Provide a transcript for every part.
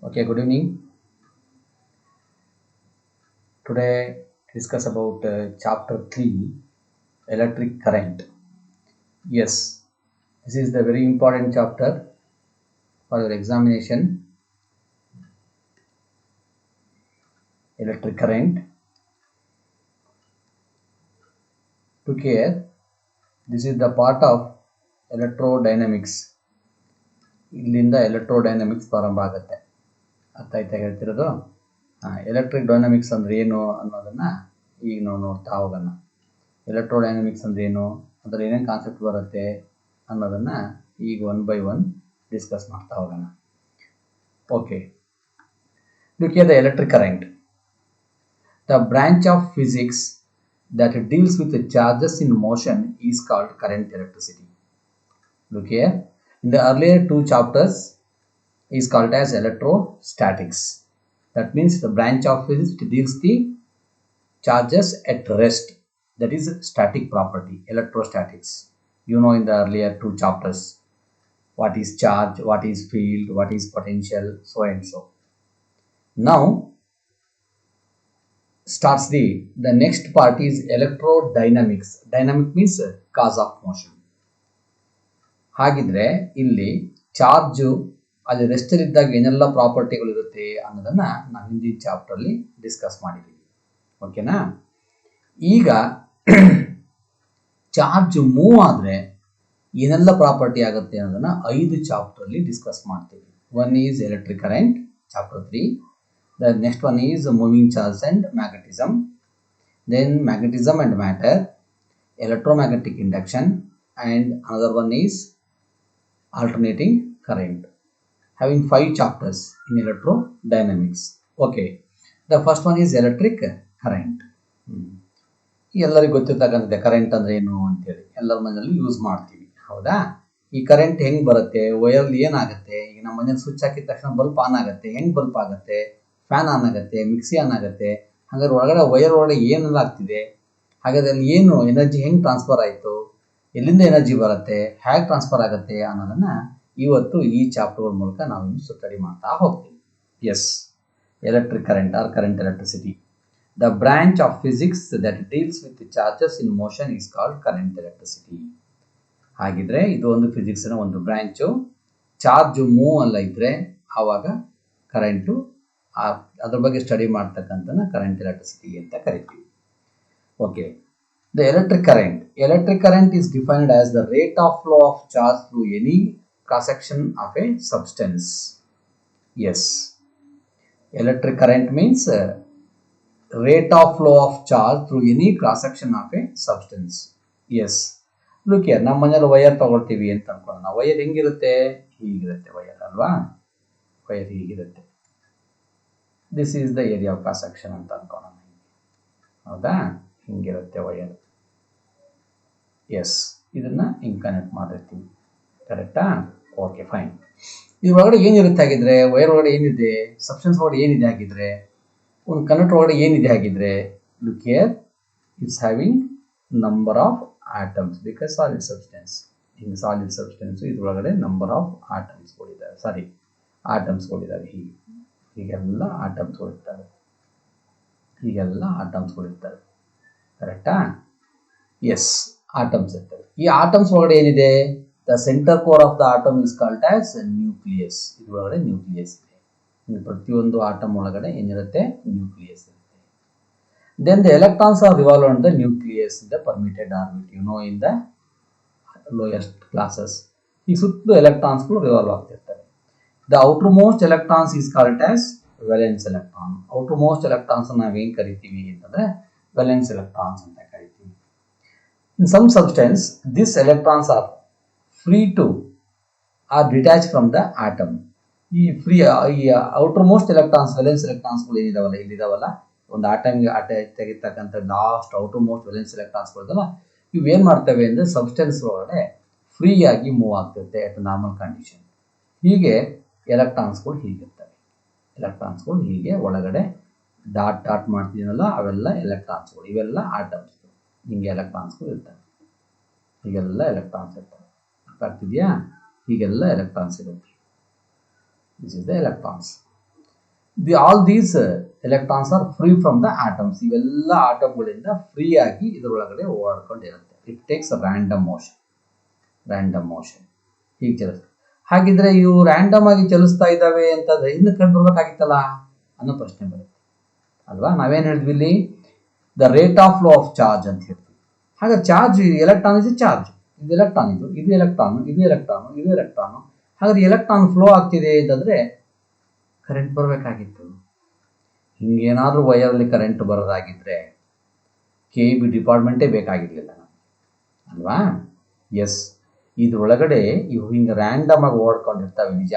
Okay, good evening. Today discuss about chapter 3, electric current. Yes, this is the very important chapter for your examination. Electric current. Took care. This is the part of electrodynamics. ಇಲ್ಲಿಂದ ಎಲೆಕ್ಟ್ರೋಡೈನಮಿಕ್ಸ್ ಪ್ರಾರಂಭ ಆಗುತ್ತೆ. ಅರ್ಥ ಆಯ್ತಾ ಹೇಳ್ತಿರೋದು? Electric dynamics ಅಂದ್ರೆ ಏನು ಅನ್ನೋದನ್ನ ಈಗ ನಾವು ನೋಡ್ತಾ ಹೋಗೋಣ. ಎಲೆಕ್ಟ್ರೋಡೈನಮಿಕ್ಸ್ ಅಂದ್ರೆ ಏನು, ಅದ್ರ ಏನೇನು ಕಾನ್ಸೆಪ್ಟ್ ಬರುತ್ತೆ ಅನ್ನೋದನ್ನ ಈಗ ಒನ್ ಬೈ ಒನ್ ಡಿಸ್ಕಸ್ ಮಾಡ್ತಾ ಹೋಗೋಣ. Okay, look at the electric current. The branch of physics that deals with the charges in motion is called current electricity. Look here, in the earlier two chapters is called as electrostatics. That means the branch of physics deals the charges at rest, that is static property, electrostatics. You know in the earlier two chapters what is charge, what is field, what is potential, so and so. Now starts the next part is electrodynamics. Dynamic means cause of motion. ಹಾಗಿದ್ರೆ ಇಲ್ಲಿ charge ಅಲ್ಲಿ ರೆಸ್ಟಲ್ಲಿ ಇದ್ದಾಗ ಏನೆಲ್ಲ ಪ್ರಾಪರ್ಟಿಗಳು ಇರುತ್ತೆ ಅನ್ನೋದನ್ನ ನಾವು ಹಿಂದಿನ chapter ಅಲ್ಲಿ ಡಿಸ್ಕಸ್ ಮಾಡಿದ್ದೀವಿ. ಓಕೆನಾ? ಈಗ ಚಾರ್ಜ್ ಮೂವ್ ಆದ್ರೆ ಏನೆಲ್ಲ ಪ್ರಾಪರ್ಟಿ ಆಗುತ್ತೆ ಅನ್ನೋದನ್ನ 5 ಚಾಪ್ಟರ್ ಅಲ್ಲಿ ಡಿಸ್ಕಸ್ ಮಾಡ್ತೀವಿ. One is electric current, chapter 3. The next one is moving charge and magnetism. Then magnetism and matter, electromagnetic induction, and another one is alternating current. Having 5 chapters in electrodynamics. Okay, the first one is electric current. ಎಲ್ಲರಿಗೂ ಗೊತ್ತಿರ್ತಕ್ಕಂಥದ್ದೇ current ಅಂದ್ರೆ ಏನು ಅಂತೇಳಿ ಎಲ್ಲರ ಮನೆಯಲ್ಲೂ use ಮಾಡ್ತೀವಿ, ಹೌದಾ? ಈ current ಹೆಂಗ್ ಬರುತ್ತೆ, ವೈರಲ್ಲಿ ಏನಾಗುತ್ತೆ? ಈಗ ನಮ್ಮ ಮನೇಲಿ ಸ್ವಿಚ್ ಹಾಕಿದ ತಕ್ಷಣ ಬಲ್ಬ್ ಆನ್ ಆಗುತ್ತೆ. ಹೆಂಗ್ ಬಲ್ಬ್ ಆಗುತ್ತೆ? ಫ್ಯಾನ್ ಆನ್ ಆಗುತ್ತೆ, ಮಿಕ್ಸಿ ಆನ್ ಆಗುತ್ತೆ. ಹಾಗಾದ್ರೆ ಒಳಗಡೆ ವೈರ್ ಒಳಗಡೆ ಏನೆಲ್ಲ ಆಗ್ತಿದೆ, ಹಾಗಾದ್ರೆ ಅಲ್ಲಿ ಏನು ಎನರ್ಜಿ ಹೆಂಗ್ ಟ್ರಾನ್ಸ್ಫರ್ ಆಯಿತು, ಎಲ್ಲಿಂದ ಎನರ್ಜಿ ಬರುತ್ತೆ, ಹೇಗೆ ಟ್ರಾನ್ಸ್ಫರ್ ಆಗುತ್ತೆ ಅನ್ನೋದನ್ನ ಇವತ್ತು ಈ ಚಾಪ್ಟರ್ ಮೂಲಕ ನಾವು ಇನ್ನು ಸ್ಟಡಿ ಮಾಡ್ತಾ ಹೋಗ್ತೀವಿ. Yes, electric current or current electricity. The branch of physics that deals with charges in motion is called current electricity. ಹಾಗಿದ್ರೆ ಇದು ಒಂದು ಫಿಸಿಕ್ಸ್ನ ಒಂದು ಬ್ರಾಂಚು. ಚಾರ್ಜ್ ಮೂವ್ ಅಲ್ಲ ಇದ್ರೆ ಆವಾಗ ಕರೆಂಟು, ಅದ್ರ ಬಗ್ಗೆ ಸ್ಟಡಿ ಮಾಡ್ತಕ್ಕಂಥ ಕರೆಂಟ್ ಎಲೆಕ್ಟ್ರಿಸಿಟಿ ಅಂತ ಕರಿತೀವಿ. Okay, the electric current is defined as the rate of flow of charge through any cross section of a substance. Yes, electric current means rate of flow of charge through any cross section of a substance. Yes, look here, ನಮ್ಮ ಮನೇಲಿ wire ತಗೊಳ್ತೀವಿ ಅಂತ ಅನ್ಕೊಳ್ಳೋಣ. Wire ಹೆಂಗಿರುತ್ತೆ? ಹೀಗಿರುತ್ತೆ wire ಅಲ್ವಾ? Wire ಹೀಗಿರುತ್ತೆ. This is the area of cross section ಅಂತ ಅನ್ಕೊಳ್ಳೋಣ, ಹೌದಾ? ಹಿಂಗಿರುತ್ತೆ ವೈರ್. ಎಸ್, ಇದನ್ನ ಹಿಂಗೆ ಕನೆಕ್ಟ್ ಮಾಡಿರ್ತೀವಿ, ಕರೆಕ್ಟಾ? Okay, fine. ಇದ್ರೊಳಗಡೆ ಏನಿರುತ್ತೆ ಹಾಗಿದ್ರೆ? ವೈರ್ ಒಳಗಡೆ ಏನಿದೆ? ಸಬ್ಸ್ಟೆನ್ಸ್ ಒಳಗಡೆ ಏನಿದೆ ಹಾಗಿದ್ರೆ? ಒಂದು ಕಂಡಕ್ಟರ್ ಒಳಗಡೆ ಏನಿದೆ ಹಾಗಿದ್ರೆ? Look here, it's having number of atoms because solid substance. ಹಿಂಗೆ ಸಾಲಿಡ್ ಸಬ್ಸ್ಟೆನ್ಸ್ ಇದ್ರೊಳಗಡೆ ನಂಬರ್ ಆಫ್ ಆಟಮ್ಸ್ಗಳಿದ್ದಾವೆ. ಆಟಮ್ಸ್ಗಳಿದ್ದಾವೆ. ಹೀಗೆಲ್ಲ ಆಟಮ್ಸ್ಗಳಿರ್ತವೆ, ಕರೆಕ್ಟಾ? ಎಸ್, ಆಟಮ್ಸ್ ಇರ್ತವೆ. ಈ ಆಟಮ್ಸ್ ಒಳಗಡೆ ಏನಿದೆ? The centre core of the atom is called as nucleus. ಇದ್ರೊಳಗಡೆ ನ್ಯೂಕ್ಲಿಯಸ್ ಇದೆ. ಪ್ರತಿಯೊಂದು ಆಟಮ್ ಒಳಗಡೆ ಏನಿರುತ್ತೆ? ನ್ಯೂಕ್ಲಿಯಸ್ ಇರುತ್ತೆ. Then the electrons are revolve on the nucleus in the permitted orbit. You know in the lowest classes ಈ ಸುತ್ತಲೂ ಎಲೆಕ್ಟ್ರಾನ್ಸ್ಗಳು revolve ಆಗ್ತಿರ್ತವೆ. The outermost electrons is called as valence electron. Outermost electrons ನಾವೇನು ಕರಿತೀವಿ ಅಂತಂದ್ರೆ valence electrons ಅಂತ ಕರಿತೀವಿ. In some substance, these electrons are free to or detached from the atom. ಈ ಔಟರ್ ಮೋಸ್ಟ್ ಎಲೆಕ್ಟ್ರಾನ್ಸ್, ವೇಲೆನ್ಸ್ ಎಲೆಕ್ಟ್ರಾನ್ಸ್ಗಳು ಏನಿದಾವಲ್ಲ, ಇಲ್ಲಿದಾವಲ್ಲ, ಒಂದು ಆಟಮ್ಗೆ ತೆಗಿತಕ್ಕಂಥ last outer most valence ಎಲೆಕ್ಟ್ರಾನ್ಸ್ಗಳು ಇದಾವಲ್ಲ, ಇವು ಏನು ಮಾಡ್ತವೆ ಅಂದರೆ ಸಬ್ಸ್ಟೆನ್ಸ್ ಒಳಗಡೆ ಫ್ರೀ ಆಗಿ ಮೂವ್ ಆಗ್ತಿರುತ್ತೆ ಅಟ್ ನಾರ್ಮಲ್ ಕಂಡೀಷನ್. ಹೀಗೆ ಎಲೆಕ್ಟ್ರಾನ್ಸ್ಗಳು ಹೀಗಿರ್ತವೆ. ಎಲೆಕ್ಟ್ರಾನ್ಸ್ಗಳು ಹೀಗೆ ಒಳಗಡೆ ಡಾಟ್ ಮಾಡ್ತಿದ್ದೀನಲ್ಲ, ಅವೆಲ್ಲ ಎಲೆಕ್ಟ್ರಾನ್ಸ್ಗಳು, ಇವೆಲ್ಲ ಆಟಮ್ಸ್. ಹಿಂಗೆ ಎಲೆಕ್ಟ್ರಾನ್ಸ್ಗಳು ಇರ್ತವೆ. ಹೀಗೆಲ್ಲ ಎಲೆಕ್ಟ್ರಾನ್ಸ್ ಇರ್ತವೆ. ಅರ್ಥ ಆಗ್ತಿದೆಯಾ? ಹೀಗೆಲ್ಲ ಎಲೆಕ್ಟ್ರಾನ್ಸ್ ಇರುತ್ತೆ. This is the electrons. All these electrons R free from the atoms. ಇವೆಲ್ಲ ಆಟಮ್ಗಳಿಂದ ಫ್ರೀ ಆಗಿ ಇದರೊಳಗಡೆ ಓಡಾಡ್ಕೊಂಡಿರುತ್ತೆ. ಇಟ್ ಟೇಕ್ಸ್ ರ್ಯಾಂಡಮ್ ಮೋಷನ್ ಹೀಗೆ ಚಲಿಸ್ತದೆ. ಹಾಗಿದ್ರೆ ಇವು ರ್ಯಾಂಡಮ್ ಆಗಿ ಚಲಿಸ್ತಾ ಇದ್ದಾವೆ ಅಂತಂದ್ರೆ ಇನ್ನು ಕಂಡು ಬರ್ಬೇಕಾಗಿತ್ತಲ್ಲ ಅನ್ನೋ ಪ್ರಶ್ನೆ ಬರುತ್ತೆ ಅಲ್ವಾ. ನಾವೇನು ಹೇಳಿದ್ವಿ ಇಲ್ಲಿ, the rate of flow of charge ಅಂತ ಹೇಳ್ತೀವಿ. ಹಾಗೆ ಚಾರ್ಜ್, ಎಲೆಕ್ಟ್ರಾನ್ ಇಸ್ ಚಾರ್ಜ್, ಇದು ಎಲೆಕ್ಟ್ರಾನ್, ಇದು ಎಲೆಕ್ಟ್ರಾನು. ಹಾಗಾದ್ರೆ ಎಲೆಕ್ಟ್ರಾನ್ ಫ್ಲೋ ಆಗ್ತಿದೆ ಅಂತಂದ್ರೆ ಕರೆಂಟ್ ಬರಬೇಕಾಗಿತ್ತು. ಹಿಂಗೇನಾದ್ರೂ ವೈರಲ್ಲಿ ಕರೆಂಟ್ ಬರೋದಾಗಿದ್ರೆ KEB ಡಿಪಾರ್ಟ್ಮೆಂಟೇ ಬೇಕಾಗಿರ್ಲಿಲ್ಲ ನಮಗೆ ಅಲ್ವಾ. ಎಸ್, ಇದ್ರೊಳಗಡೆ ಇವು ಹಿಂಗೆ ರ್ಯಾಂಡಮ್ ಆಗಿ ಓಡ್ಕೊಂಡಿರ್ತವೆ ನಿಜ.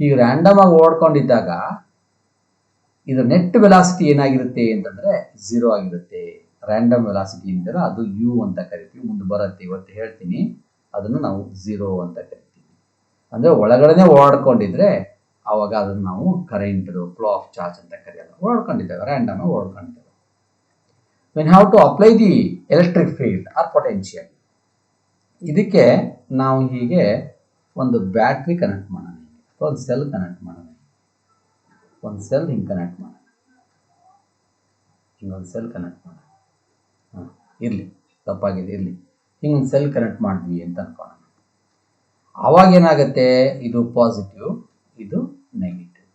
ಹೀಗೆ ರ್ಯಾಂಡಮ್ ಆಗಿ ಓಡ್ಕೊಂಡಿದ್ದಾಗ ಇದರ ನೆಟ್ ವೆಲಾಸಿಟಿ ಏನಾಗಿರುತ್ತೆ ಅಂತಂದ್ರೆ 0 ಆಗಿರುತ್ತೆ. ರ್ಯಾಂಡಮ್ ವೆಲಾಸಿಟಿ ಅಂದರೆ ಅದು U ಅಂತ ಕರಿತೀವಿ. ಮುಂದೆ ಬರುತ್ತೆ, ಇವತ್ತು ಹೇಳ್ತೀನಿ. ಅದನ್ನು ನಾವು 0 ಅಂತ ಕರಿತೀವಿ. ಅಂದರೆ ಒಳಗಡೆನೆ ಓಡಾಡ್ಕೊಂಡಿದ್ರೆ ಆವಾಗ ಅದನ್ನು ನಾವು ಕರೆಂಟ್ ಫ್ಲೋ ಆಫ್ ಚಾರ್ಜ್ ಅಂತ ಕರೆಯಲ್ಲ. ಓಡ್ಕೊಂಡಿದ್ದೇವೆ, ರ್ಯಾಂಡಮ್ ಆಗಿ ಓಡ್ಕೊಂಡಿದ್ದೇವೆ. When have to apply the electric field or potential, ಇದಕ್ಕೆ ನಾವು ಹೀಗೆ ಒಂದು ಬ್ಯಾಟ್ರಿ ಕನೆಕ್ಟ್ ಮಾಡೋಣ, ಅಥವಾ ಒಂದು ಸೆಲ್ ಕನೆಕ್ಟ್ ಮಾಡೋಣ. ಒಂದು ಸೆಲ್ ಹಿಂಗೆ ಕನೆಕ್ಟ್ ಮಾಡೋಣ, ಹಿಂಗೊಂದು ಸೆಲ್ ಕನೆಕ್ಟ್ ಮಾಡೋಣ. ಇರಲಿ, ತಪ್ಪಾಗಿದೆ, ಇರಲಿ. ಹಿಂಗೆ ಸೆಲ್ ಕನೆಕ್ಟ್ ಮಾಡಿದ್ವಿ ಅಂತ ಅನ್ಕೊಳ್ಳೋಣ. ಆವಾಗ ಏನಾಗುತ್ತೆ, ಇದು ಪಾಸಿಟಿವ್, ಇದು negative.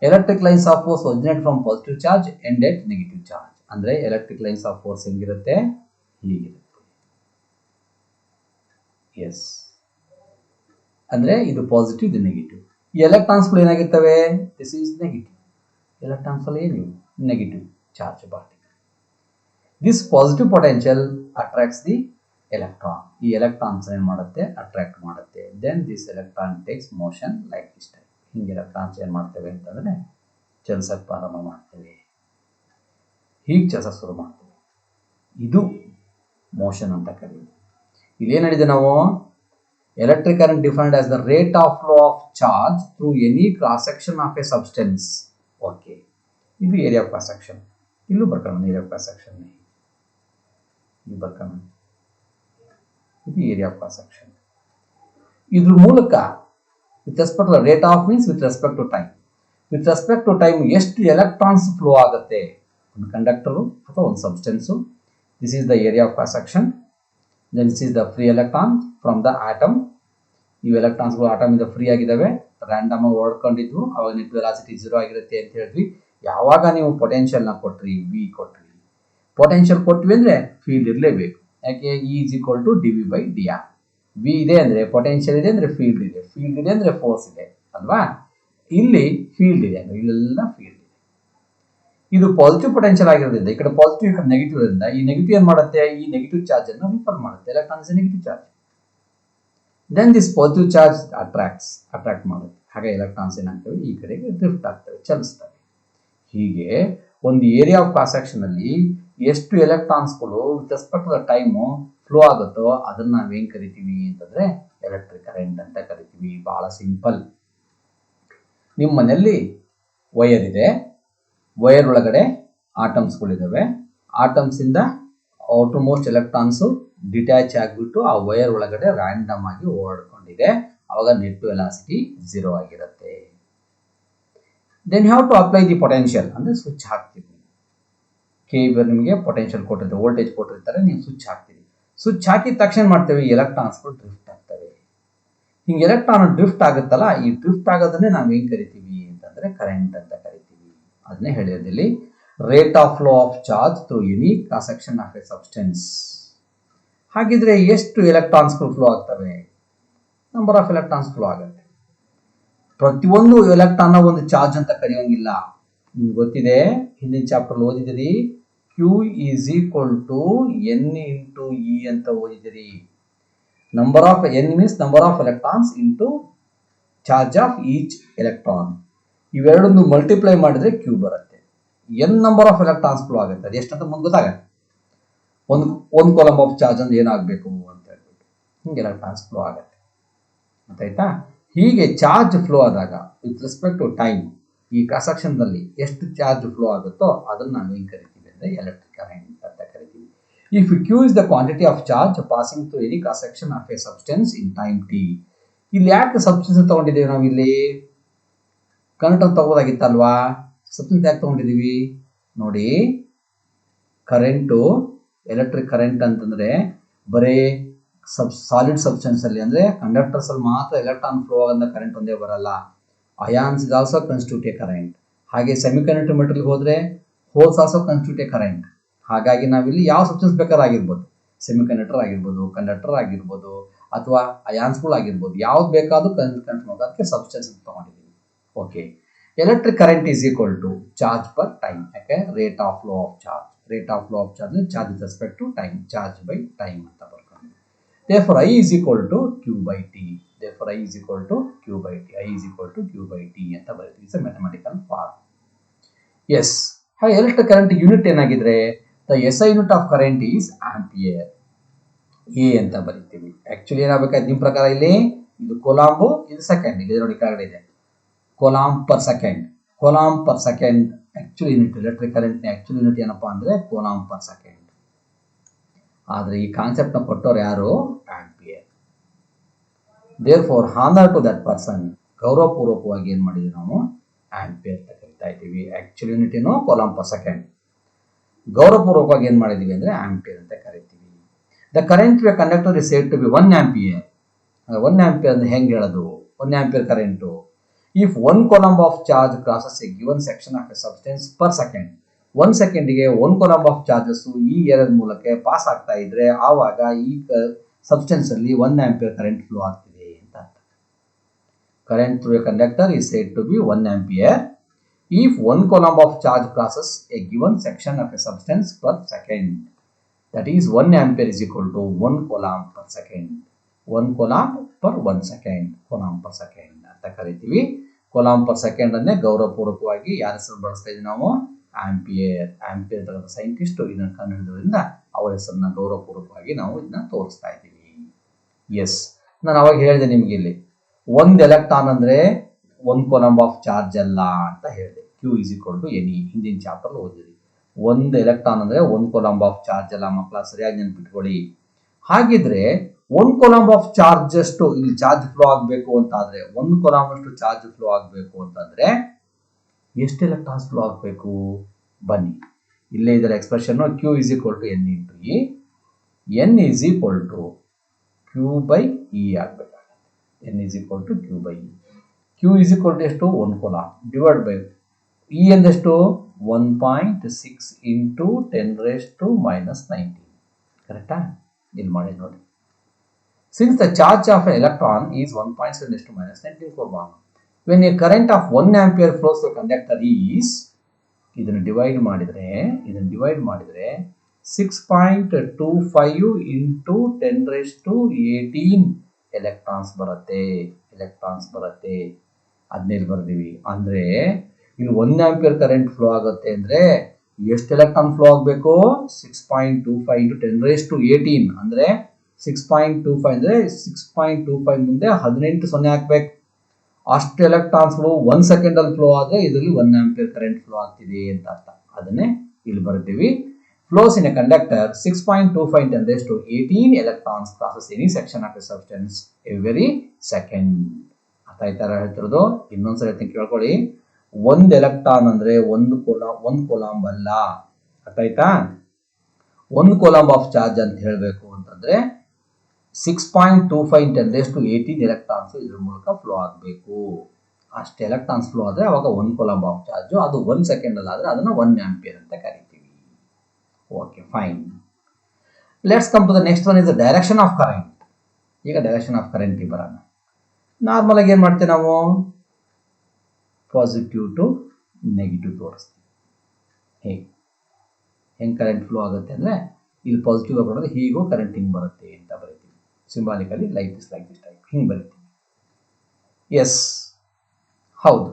Electric lines of force originate from positive charge end at negative charge. ಅಂದರೆ ಎಲೆಕ್ಟ್ರಿಕ್ ಲೈನ್ಸ್ ಆಫ್ ಫೋರ್ಸ್ ಹೆಂಗಿರುತ್ತೆ, ಹೀಗಿರುತ್ತೆ. ಎಸ್, ಅಂದರೆ ಇದು ಪಾಸಿಟಿವ್, ಇದು ನೆಗೆಟಿವ್. ಈ ಎಲೆಕ್ಟ್ರಾನ್ಸ್ಗಳು ಏನಾಗಿರ್ತವೆ, ದಿಸ್ ಈಸ್ ನೆಗೆಟಿವ್. ಎಲೆಕ್ಟ್ರಾನ್ಸ್ ಅಲ್ಲಿ ಏನು, negative charge particle. This positive potential attracts the electron. ಈ ಎಲೆಕ್ಟ್ರಾನ್ಸ್ ಏನು ಮಾಡುತ್ತೆ, ಅಟ್ರಾಕ್ಟ್ ಮಾಡುತ್ತೆ. Then this electron takes motion like this type. ಹಿಂಗೆ ಎಲೆಕ್ಟ್ರಾನ್ಸ್ ಏನು ಮಾಡ್ತೇವೆ ಅಂತಂದರೆ ಚಲಿಸಕ್ಕೆ ಪ್ರಾರಂಭ ಮಾಡ್ತೇವೆ, ಹೀಗೆ ಚಲಿಸ ಶುರು ಮಾಡ್ತೇವೆ. ಇದು ಮೋಷನ್ ಅಂತ ಕರೀತೀವಿ. ಇಲ್ಲೇನು ಹೇಳಿದೆ ನಾವು, electric current defined as the rate of flow of charge through any cross section of a substance. Okay, ಇದು ಏರಿಯಾ ಆಫ್ ಕ್ರಾಸ್ ಸೆಕ್ಷನ್. ಇಲ್ಲೂ ಬರ್ಕೊಳ್ಳೋಣ, ಏರಿಯಾ ಆಫ್ ಕ್ರಾಸ್ ಸೆಕ್ಷನ್ ಇಲ್ಲಿ ಬರ್ಕೊಳ್ಳೋಣ. ಇದು ಏರಿಯಾ ಆಫ್ ಕ್ರಾಸ್ ಸೆಕ್ಷನ್. ಇದ್ರ ಮೂಲಕ with respect to rate of means with respect to time. With respect to time ಎಷ್ಟು electrons flow ಆಗುತ್ತೆ ಒಂದು ಕಂಡಕ್ಟರು ಅಥವಾ ಒಂದು substance. This is the area of cross section. Then this is the free electron from the atom. ಇವು ಎಲೆಕ್ಟ್ರಾನ್ಸ್ಗಳು ಆಟಮಿಂದ free ಆಗಿದ್ದಾವೆ, random ಆಗಿ ಓಡ್ಕೊಂಡಿದ್ವು. ಅವಾಗ ನೆಟ್ ವೆಲಾಸಿಟಿ 0 ಆಗಿರುತ್ತೆ ಅಂತ ಹೇಳಿದ್ವಿ. ಯಾವಾಗ ನೀವು ಪೊಟೆನ್ಷಿಯಲ್ನ ಕೊಟ್ರಿ, ವಿ ಕೊಟ್ರಿ, ಪೊಟೆನ್ಷಿಯಲ್ ಕೊಟ್ವಿ ಅಂದರೆ ಫೀಲ್ಡ್ ಇರಲೇಬೇಕು. ಯಾಕೆ, E is equal to dV/dr. V ಇದೆ ಅಂದರೆ ಪೊಟೆನ್ಷಿಯಲ್ ಇದೆ ಅಂದರೆ ಫೀಲ್ಡ್ ಇದೆ, ಫೀಲ್ಡ್ ಇದೆ ಅಂದರೆ ಫೋರ್ಸ್ ಇದೆ ಅಲ್ವಾ. ಇಲ್ಲಿ ಫೀಲ್ಡ್ ಇದೆ ಅಂದರೆ ಇಲ್ಲೆಲ್ಲ ಫೀಲ್ಡ್ ಇದೆ. ಇದು ಪಾಸಿಟಿವ್ ಪೊಟೆನ್ಷಿಯಲ್ ಆಗಿರೋದ್ರಿಂದ ಈ ಕಡೆ ಪಾಸಿಟಿವ್, ಈ ಕಡೆ ನೆಗೆಟಿವ್ ಇರೋದ್ರಿಂದ ಈ ನೆಗೆಟಿವ್ ಏನು ಮಾಡುತ್ತೆ, ಈ ನೆಗೆಟಿವ್ ಚಾರ್ಜ್ ಅನ್ನು ರಿಪಲ್ ಮಾಡುತ್ತೆ. Electrons negative charge. Then this positive charge attract ಮಾಡುತ್ತೆ. ಹಾಗೆ ಎಲೆಕ್ಟ್ರಾನ್ಸ್ ಏನಾಗ್ತವೆ, ಈ ಕಡೆಗೆ ಡ್ರಿಫ್ಟ್ ಆಗ್ತವೆ, ಚಲಿಸ್ತವೆ. ಹೀಗೆ ಒಂದು ಏರಿಯಾ ಆಫ್ ಕ್ರಾಸ್ ಸೆಕ್ಷನ್ ಅಲ್ಲಿ ಎಷ್ಟು ಎಲೆಕ್ಟ್ರಾನ್ಸ್ಗಳು with respect to the time flow ಆಗುತ್ತೋ ಅದನ್ನ ನಾವೇನು ಕರಿತೀವಿ ಅಂತಂದ್ರೆ ಎಲೆಕ್ಟ್ರಿಕ್ ಕರೆಂಟ್ ಅಂತ ಕರಿತೀವಿ. ಬಹಳ ಸಿಂಪಲ್. ನಿಮ್ಮ ಮನೆಯಲ್ಲಿ ವೈರ್ ಇದೆ, ವೈರ್ ಒಳಗಡೆ ಆಟಮ್ಸ್ಗಳಿದ್ದಾವೆ. ಆಟಮ್ಸಿಂದ ಔಟರ್ ಮೋಸ್ಟ್ ಎಲೆಕ್ಟ್ರಾನ್ಸು ಡಿಟ್ಯಾಚ್ ಆಗಿಬಿಟ್ಟು ಆ ವೈರ್ ಒಳಗಡೆ ರ್ಯಾಂಡಮ್ ಆಗಿ ಓಡಾಡ್ಕೊಂಡಿದೆ. ಅವಾಗ ನೆಟ್ ವೆಲಾಸಿಟಿ 0 ಆಗಿರುತ್ತೆ. Then have to apply the potential ಅಂದರೆ ಸ್ವಿಚ್ ಹಾಕ್ತೀವಿ. KEB ನಿಮಗೆ ಪೊಟೆನ್ಷಿಯಲ್ ಕೊಟ್ಟಿರ್ತಾರೆ, ವೋಲ್ಟೇಜ್ ಕೊಟ್ಟಿರ್ತಾರೆ, ನೀವು ಸ್ವಿಚ್ ಹಾಕ್ತೀವಿ. ಸ್ವಿಚ್ ಹಾಕಿದ ತಕ್ಷಣ ಮಾಡ್ತೇವೆ, ಎಲೆಕ್ಟ್ರಾನ್ಸ್ಗಳು ಡ್ರಿಫ್ಟ್ ಆಗ್ತವೆ. ಹಿಂಗೆ ಎಲೆಕ್ಟ್ರಾನ್ ಡ್ರಿಫ್ಟ್ ಆಗುತ್ತಲ್ಲ, ಈ ಡ್ರಿಫ್ಟ್ ಆಗೋದನ್ನೇ ನಾವು ಏನು ಕರಿತೀವಿ ಅಂತಂದರೆ ಕರೆಂಟ್ ಅಂತ ಕರಿತೀವಿ. ಅದನ್ನೇ ಹೇಳಿದಲ್ಲಿ rate of flow of charge through any cross section of a substance. ಹಾಗಿದ್ರೆ ಎಷ್ಟು ಎಲೆಕ್ಟ್ರಾನ್ಸ್ಗಳು ಫ್ಲೋ ಆಗ್ತವೆ, ನಂಬರ್ ಆಫ್ ಎಲೆಕ್ಟ್ರಾನ್ಸ್ ಫ್ಲೋ ಆಗುತ್ತೆ. ಪ್ರತಿಯೊಂದು ಎಲೆಕ್ಟ್ರಾನ್ ಒಂದು ಚಾರ್ಜ್ ಅಂತ ಕರೆಯೋಂಗಿಲ್ಲ. ನಿಮ್ಗೆ ಗೊತ್ತಿದೆ, ಹಿಂದಿನ ಚಾಪ್ಟರ್ ಓದಿದಿರಿ, Q is equal to N into E ಅಂತ ಓದಿದಿರಿ. Number of N means number of electrons into charge of each electron. ಇವೆರಡನ್ನು ಮಲ್ಟಿಪ್ಲೈ ಮಾಡಿದ್ರೆ Q ಬರುತ್ತೆ. N number of electrons flow ಆಗುತ್ತೆ. ಅದು ಎಷ್ಟಂತ ಮುಂದೆ ಗೊತ್ತಾಗುತ್ತೆ. ಒಂದು ಕಾಲಮ್ ಆಫ್ ಚಾರ್ಜ್ ಅಂದ್ರೆ ಏನಾಗಬೇಕು ಅಂತ ಹೇಳ್ಬಿಟ್ಟು ಹಿಂಗೆ ಎಲೆಕ್ಟ್ರಾನ್ಸ್ ಫ್ಲೋ ಆಗುತ್ತೆ. ಗೊತ್ತಾಯ್ತಾ. ಹೀಗೆ ಚಾರ್ಜ್ ಫ್ಲೋ ಆದಾಗ ವಿತ್ ರೆಸ್ಪೆಕ್ಟ್ ಟು ಟೈಮ್ ಈ ಕ್ರಾಸ್ ಸೆಕ್ಷನ್ದಲ್ಲಿ ಎಷ್ಟು ಚಾರ್ಜ್ ಫ್ಲೋ ಆಗುತ್ತೋ ಅದನ್ನು ನಾವೇನು ಕರಿತೀವಿ ಅಂದರೆ ಎಲೆಕ್ಟ್ರಿಕ್ ಕರೆಂಟ್ ಅಂತ ಕರಿತೀವಿ. If Q is the quantity of charge passing through any cross section of a substance in time t. ಇಲ್ಲಿ ಯಾಕೆ ಸಬ್ಸ್ಟೆನ್ಸ್ ತಗೊಂಡಿದ್ದೇವೆ ನಾವು ಇಲ್ಲಿ, ಕಂಡಕ್ಟರ್ ತಗೋದಾಗಿತ್ತಲ್ವಾ, ಸಬ್ಸ್ಟೆನ್ಸ್ ಯಾಕೆ ತಗೊಂಡಿದೀವಿ ನೋಡಿ. ಕರೆಂಟು, ಎಲೆಕ್ಟ್ರಿಕ್ ಕರೆಂಟ್ ಅಂತಂದ್ರೆ ಬರೀ ಸಾಲಿಡ್ ಸಬ್ಸ್ಟೆನ್ಸ್ ಅಲ್ಲಿ ಅಂದ್ರೆ ಕಂಡಕ್ಟರ್ಸ್ ಅಲ್ಲಿ ಮಾತ್ರ ಎಲೆಕ್ಟ್ರಾನ್ ಫ್ಲೋ ಆಗೋದ್ರಿಂದ ಕರೆಂಟ್ ಒಂದೇ ಬರಲ್ಲ. Ions is also constitute A current. ಹಾಗೆ ಸೆಮಿಕಂಡಕ್ಟರ್ ಮೆಟೀರಿಯಲ್ ಹೋದ್ರೆ holes also constitute A current. ಹಾಗಾಗಿ ನಾವಿಲ್ಲಿ ಯಾವ ಸಬ್ಸ್ಟೆನ್ಸ್ ಬೇಕಾದ್ರೂ ಆಗಿರ್ಬೋದು, ಸೆಮಿಕಂಡಕ್ಟರ್ ಆಗಿರ್ಬೋದು, ಕಂಡಕ್ಟರ್ ಆಗಿರ್ಬೋದು, ಅಥವಾ ಅಯಾನ್ಸ್ಗಳು ಆಗಿರ್ಬೋದು, ಯಾವ್ದು ಬೇಕಾದ್ರೂ ಕನ್ಸ್ಟಿಟ್ಯೂಟ್ ಮಾಡೋದಕ್ಕೆ ಸಬ್ಸ್ಟೆನ್ಸ್ ಅಂತ ತಗೊಂಡಿದ್ದೀವಿ. Okay, electric current is equal to charge per time. ಯಾಕೆ rate of flow of charge. Rate of flow of charge charge with respect to time, charge by time ಅಂತ ಬರ್ಕೊಂಡು. Therefore I is equal to Q by T. Therefore I is equal to Q by T. I is equal to Q by T ಅಂತ ಬರೀತೀವಿ. It's a mathematical form. Yes. ಹಾಗೆ electric current unit ಏನಾಗಿದ್ರೆ the SI unit of current is ampere. A ಅಂತ ಬರೀತೀವಿ. Actually ಏನಾಗಬೇಕಾಯ್ತು ನಿಮ್ಮ ಪ್ರಕಾರ ಇಲ್ಲಿ, ಇದು ಕೂಲಾಂಬ್, ಇದು ಸೆಕೆಂಡ್. ಇಲ್ಲಿ ನೋಡಿ ಕೆಳಗಡೆ ಇದೆ coulomb per second. Coulomb per second actually unit. Electric current actually unit ಏನಪ್ಪಾ ಅಂದ್ರೆ ಕೂಲಾಂಬ್ ಪರ್ ಸೆಕೆಂಡ್. ಆದ್ರೆ ಈ ಕಾನ್ಸೆಪ್ಟ್ ನ ಕೊಟ್ಟವ್ರು ಯಾರು? Ampere. Therefore honour to that person, ಗೌರವಪೂರ್ವಕವಾಗಿ ಏನ್ ಮಾಡಿದ್ವಿ ನಾವು? ಆಂಪಿಯರ್ ಅಂತ ಕರಿತಾ ಇದ್ದೀವಿ. ಆಕ್ಚುಲಿ ಯೂನಿಟ್ ಏನು? ಕೂಲಾಂಬ್ ಪರ್ ಸೆಕೆಂಡ್. ಗೌರವಪೂರ್ವಕವಾಗಿ ಏನ್ ಮಾಡಿದೀವಿ ಅಂದ್ರೆ ಆಂಪಿಯರ್ ಅಂತ ಕರಿತೀವಿ. The current to a conductor is said to be 1 ampere. 1 ampere ಅಂದ್ರೆ ಹೆಂಗ್ ಹೇಳೋದು? 1 ampere current if 1 coulomb of charge crosses a given section of a substance per second. 1 ಸೆಕೆಂಡ್ಗೆ 1 ಕೂಲಂಬ್ ಆಫ್ ಚಾರ್ಜಸ್ ಈ ಏರಿಯಾದ ಮೂಲಕ ಪಾಸ್ ಆಗ್ತಾ ಇದ್ರೆ ಆವಾಗ ಈ ಸಬ್ಸ್ಟೆನ್ಸ್ ಅಲ್ಲಿ 1 ಆಂಪಿಯರ್ ಕರೆಂಟ್ ಫ್ಲೋ ಆಗ್ತಿದೆ ಅಂತ ಅರ್ಥ. Current through a conductor is said to be 1 ampere if 1 coulomb of charge crosses a given section of a substance per second. That is 1 ampere is equal to 1 coulomb per second. 1 coulomb per 1 second. coulomb per second ಅಂತ ಕರಿತೀವಿ. coulomb per second ಅನ್ನೇ ಗೌರವಪೂರ್ವಕವಾಗಿ ಯಾರ ಹೆಸರು ಬಳಸ್ತಾ ಇದ್ದೀವಿ ನಾವು? Ampere. Ampere ತರದ scientist ಇದನ್ನ ಕಂಡುಹಿಡಿದ್ರಿಂದ ಅವರ ಹೆಸರನ್ನ ಗೌರವಪೂರ್ವಕವಾಗಿ ನಾವು ಇದನ್ನ ತೋರಿಸ್ತಾ ಇದ್ದೀವಿ. ಎಸ್, ನಾನು ಅವಾಗ ಹೇಳಿದೆ ನಿಮ್ಗೆ ಇಲ್ಲಿ ಒಂದು ಎಲೆಕ್ಟ್ರಾನ್ ಅಂದ್ರೆ 1 ಕೂಲಂಬ್ ಆಫ್ ಚಾರ್ಜ್ ಅಲ್ಲ ಅಂತ ಹೇಳಿದೆ. Q is equal to NE. ಹಿಂದಿನ ಚಾಪ್ಟರ್ ಓದಿರಿ. ಒಂದು ಎಲೆಕ್ಟ್ರಾನ್ ಅಂದ್ರೆ 1 ಕೂಲಂಬ್ ಆಫ್ ಚಾರ್ಜ್ ಅಲ್ಲ ಮಕ್ಕಳ, ಸರಿಯಾಗಿ ನೆನ್ಪಿಟ್ಕೊಳ್ಳಿ. ಹಾಗಿದ್ರೆ 1 ಕೂಲಂಬ್ ಆಫ್ ಚಾರ್ಜ್ ಅಷ್ಟು ಇಲ್ಲಿ ಚಾರ್ಜ್ ಫ್ಲೋ ಆಗಬೇಕು ಅಂತ ಆದ್ರೆ, 1 ಕೂಲಂಬ್ ಅಷ್ಟು ಚಾರ್ಜ್ ಫ್ಲೋ ಆಗಬೇಕು ಅಂತಂದ್ರೆ ಎಷ್ಟು ಎಲೆಕ್ಟ್ರಾನ್ಸ್ ಫ್ಲೋ ಆಗಬೇಕು? ಬನ್ನಿ, ಇಲ್ಲೇ ಇದರ expression Q is equal to N into E. N is equal to Q by E ಆಗಬೇಕಾಗುತ್ತೆ. N is equal to Q by E. Q is equal to ಎಷ್ಟು? 1 coulomb divide by E ಎಂದೆಷ್ಟು? 1.6 into 10 raised to minus 19. ಕರೆಕ್ಟಾ? ಇಲ್ಲಿ ಮಾಡಿ ನೋಡಿ. Since the charge of an electron is 1.7 raised to minus 19 coulomb, when a current of 1 ampere flows through a conductor is, ಇದನ್ನು divide ಮಾಡಿದ್ರೆ 6.25 into 10 raised to 18 electrons ಬರುತ್ತೆ. ಅದನ್ನೇಲಿ ಬರ್ದೀವಿ ಅಂದ್ರೆ ಇಲ್ಲಿ 1 ampere current flow ಆಗುತ್ತೆ ಅಂದ್ರೆ ಎಷ್ಟು ಎಲೆಕ್ಟ್ರಾನ್ ಫ್ಲೋ ಆಗಬೇಕು? 6.25 into 10 raised to 18 ಅಂದ್ರೆ 6.25 ಅಂದ್ರೆ 6.25 ಮುಂದೆ 18 0 ಹಾಕ್ಬೇಕು. ಅಷ್ಟು ಎಲೆಕ್ಟ್ರಾನ್ಸ್ಗಳು 1 ಸೆಕೆಂಡ್ ಅಲ್ಲಿ ಫ್ಲೋ ಆದ್ರೆ ಇದರಲ್ಲಿ 1 ಆಂಪಿಯರ್ ಕರೆಂಟ್ ಫ್ಲೋ ಆಗ್ತಿದೆ ಅಂತ ಅರ್ಥ. ಅದನ್ನೇ ಇಲ್ಲಿ ಬರ್ತೀವಿ. flows in a conductor 6.25 10 raised to 18 electrons crosses any section of a substance every second. ಅರ್ಥ ಆಯ್ತಾರ ಹೇಳ್ತಿರೋದು? ಇನ್ನೊಂದ್ಸರಿ ಕೇಳ್ಕೊಳ್ಳಿ. 1 ಎಲೆಕ್ಟ್ರಾನ್ ಅಂದ್ರೆ 1 ಕೂಲಂಬ್ ಅಲ್ಲ. ಅರ್ಥ ಆಯ್ತಾ? 1 ಕೂಲಂಬ್ ಆಫ್ ಚಾರ್ಜ್ ಅಂತ ಹೇಳಬೇಕು ಅಂತಂದ್ರೆ 6.25 10 raised to 18 ಎಲೆಕ್ಟ್ರಾನ್ಸ್ ಇದ್ರ ಮೂಲಕ ಫ್ಲೋ ಆಗಬೇಕು. ಅಷ್ಟು ಎಲೆಕ್ಟ್ರಾನ್ಸ್ ಫ್ಲೋ ಆದ್ರೆ ಅವಾಗ 1 ಕೂಲಂಬ್ ಆಫ್ ಚಾರ್ಜ್. ಅದು 1 ಸೆಕೆಂಡ್ ಅಲ್ಲಿ ಆದ್ರೆ ಅದನ್ನ 1 ಆಂಪಿಯರ್ ಅಂತ ಕರಿತೀವಿ. Okay, fine. Let's come to the next one is the direction of current. ಈಗ ಡೈರೆಕ್ಷನ್ ಆಫ್ ಕರೆಂಟ್ ಬರೋಣ. ನಾರ್ಮಲ್ ಆಗಿ ಏನ್ ಮಾಡ್ತೀವಿ ನಾವು? ಪಾಸಿಟಿವ್ ಟು ನೆಗೆಟಿವ್ ತೋರಿಸ್ತೀವಿ. ಹೆಂಗ್ ಕರೆಂಟ್ ಫ್ಲೋ ಆಗುತ್ತೆ ಅಂದ್ರೆ ಇಲ್ಲಿ ಪಾಸಿಟಿವ್ ಆಗಿ ಬರೋದು, ಹೀಗೂ ಕರೆಂಟ್ ಹಿಂಗ್ ಬರುತ್ತೆ ಅಂತ ಬರೀತೀವಿ. ಸಿಂಬಾಲಿಕಲಿ ಲೈಕ್ ದಿಸ್ ಟೈಪ್ ಹಿಂಗ್ ಬರೀತೀವಿ. ಎಸ್, ಹೌದು.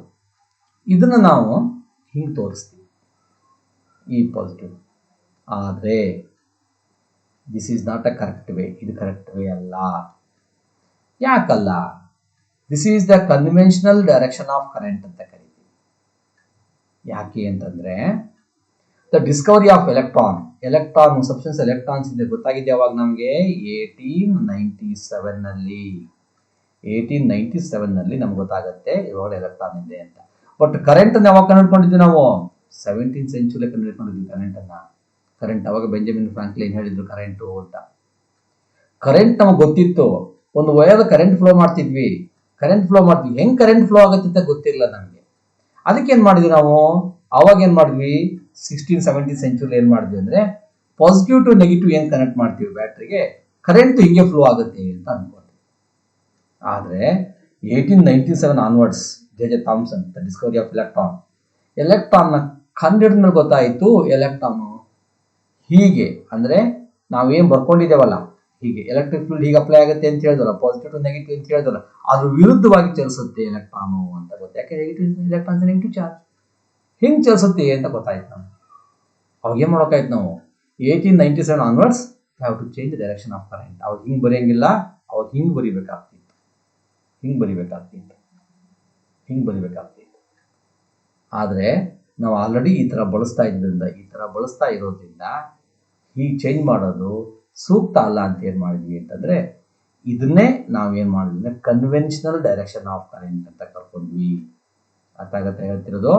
ಇದನ್ನ ನಾವು ಹಿಂಗ್ ತೋರಿಸ್ತೀವಿ, ಈ ಪಾಸಿಟಿವ್. ಆದ್ರೆ this is not a correct way. ಇದು ಕರೆಕ್ಟ್ ವೇ ಅಲ್ಲ. ಯಾಕಲ್ಲ? This is the conventional direction of current ಅಂತ ಕರಿತೀವಿ. ಯಾಕೆ ಅಂತಂದ್ರೆ the discovery of electron substance electrons ಇದೆ ಗೊತ್ತಾಗಿದೆ ಯಾವಾಗ ನಮಗೆ? 1897 ನಲ್ಲಿ ನಮ್ಗೆ ಗೊತ್ತಾಗುತ್ತೆ ಇವಾಗ ಎಲೆಕ್ಟ್ರಾನ್ ಇದೆ ಅಂತ. ಬಟ್ ಕರೆಂಟ್ ಯಾವಾಗ ಕಂಡುಹಿಡ್ಕೊಂಡಿದ್ವಿ ನಾವು 17th ಸೆಂಚುರಿ ಕಂಡುಹಿಡ್ಕೊಂಡಿದ್ವಿ ಕರೆಂಟ್ ಅವಾಗ ಬೆಂಜಮಿನ್ ಫ್ರಾಂಕ್ಲಿನ್ ಹೇಳಿದ್ರು ಕರೆಂಟು ಅಂತ. ಕರೆಂಟ್ ನಮಗೆ ಗೊತ್ತಿತ್ತು, ಒಂದು ವಯರ್ದ ಕರೆಂಟ್ ಫ್ಲೋ ಮಾಡ್ತಿದ್ವಿ, ಹೆಂಗ್ ಕರೆಂಟ್ ಫ್ಲೋ ಆಗುತ್ತೆ ಅಂತ ಗೊತ್ತಿರಲಿಲ್ಲ ನಮಗೆ. ಅದಕ್ಕೆ ಏನ್ ಮಾಡಿದ್ವಿ ನಾವು, ಅವಾಗ ಏನ್ ಮಾಡಿದ್ವಿ 17th ಸೆಂಚುರಿ ಏನ್ ಮಾಡಿದ್ವಿ ಅಂದ್ರೆ ಪಾಸಿಟಿವ್ ಟು ನೆಗೆಟಿವ್ ಏನ್ ಕನೆಕ್ಟ್ ಮಾಡ್ತೀವಿ ಬ್ಯಾಟ್ರಿಗೆ, ಕರೆಂಟ್ ಹಿಂಗೆ ಫ್ಲೋ ಆಗುತ್ತೆ ಅಂತ ಅನ್ಕೊಂಡ್ವಿ. ಆದ್ರೆ 1897 onwards J Thomson the discovery of electron ನ ಕಂಡಿಡಿದ ಮೇಲೆ ಗೊತ್ತಾಯಿತು ಎಲೆಕ್ಟ್ರಾನ್ ಹೀಗೆ ಅಂದ್ರೆ ನಾವೇನ್ ಬರ್ಕೊಂಡಿದ್ದೇವಲ್ಲ ಹೀಗೆ ಎಲೆಕ್ಟ್ರಿಕ್ ಫೀಲ್ಡ್ ಹೀಗೆ ಅಪ್ಲೈ ಆಗುತ್ತೆ ಅಂತ ಹೇಳಿದಲ್ಲ, ಪಾಸಿಟಿವ್ ಟು ನೆಗೆಟಿವ್ ಅಂತ ಹೇಳಿದಲ್ಲ, ಅದ್ರ ವಿರುದ್ಧವಾಗಿ ಚಲಿಸುತ್ತೆ ಎಲೆಕ್ಟ್ರಾನು ಅಂತ ಗೊತ್ತು. ಯಾಕೆ ಎಲೆಕ್ಟ್ರಾನ್ಸ್ ನೆಗೆಟಿವ್ ಚಾರ್ಜ್ ಹಿಂಗ್ ಚಲಿಸುತ್ತೆ ಅಂತ ಗೊತ್ತಾಯ್ತು ನಮ್ಗೆ. ಅವಾಗ ಏನ್ ಮಾಡೋಕಾಯ್ತು ನಾವು 1897 onwards have to change direction of current. ಅವಾಗ ಹಿಂಗ್ ಬರೆಯಂಗಿಲ್ಲ, ಅವಾಗ ಹಿಂಗ್ ಬರಿಬೇಕಾಗ್ತಿತ್ತು. ಆದ್ರೆ ನಾವು ಆಲ್ರೆಡಿ ಈ ತರ ಬಳಸ್ತಾ ಇರೋದ್ರಿಂದ ಹೀಗೆ ಚೇಂಜ್ ಮಾಡೋದು ಸೂಕ್ತ ಅಲ್ಲ ಅಂತ ಏನ್ ಮಾಡಿದ್ವಿ ಅಂತಂದ್ರೆ ಇದನ್ನೇ ನಾವೇನ್ ಮಾಡಿದ್ವಿ ಅಂದ್ರೆ ಕನ್ವೆನ್ಷನಲ್ ಡೈರೆಕ್ಷನ್ ಆಫ್ ಕರೆಂಟ್ ಅಂತ ಕರ್ಕೊಂಡ್ವಿ. ಅರ್ಥ ಆಗತ್ತೆ ಹೇಳ್ತಿರೋದು?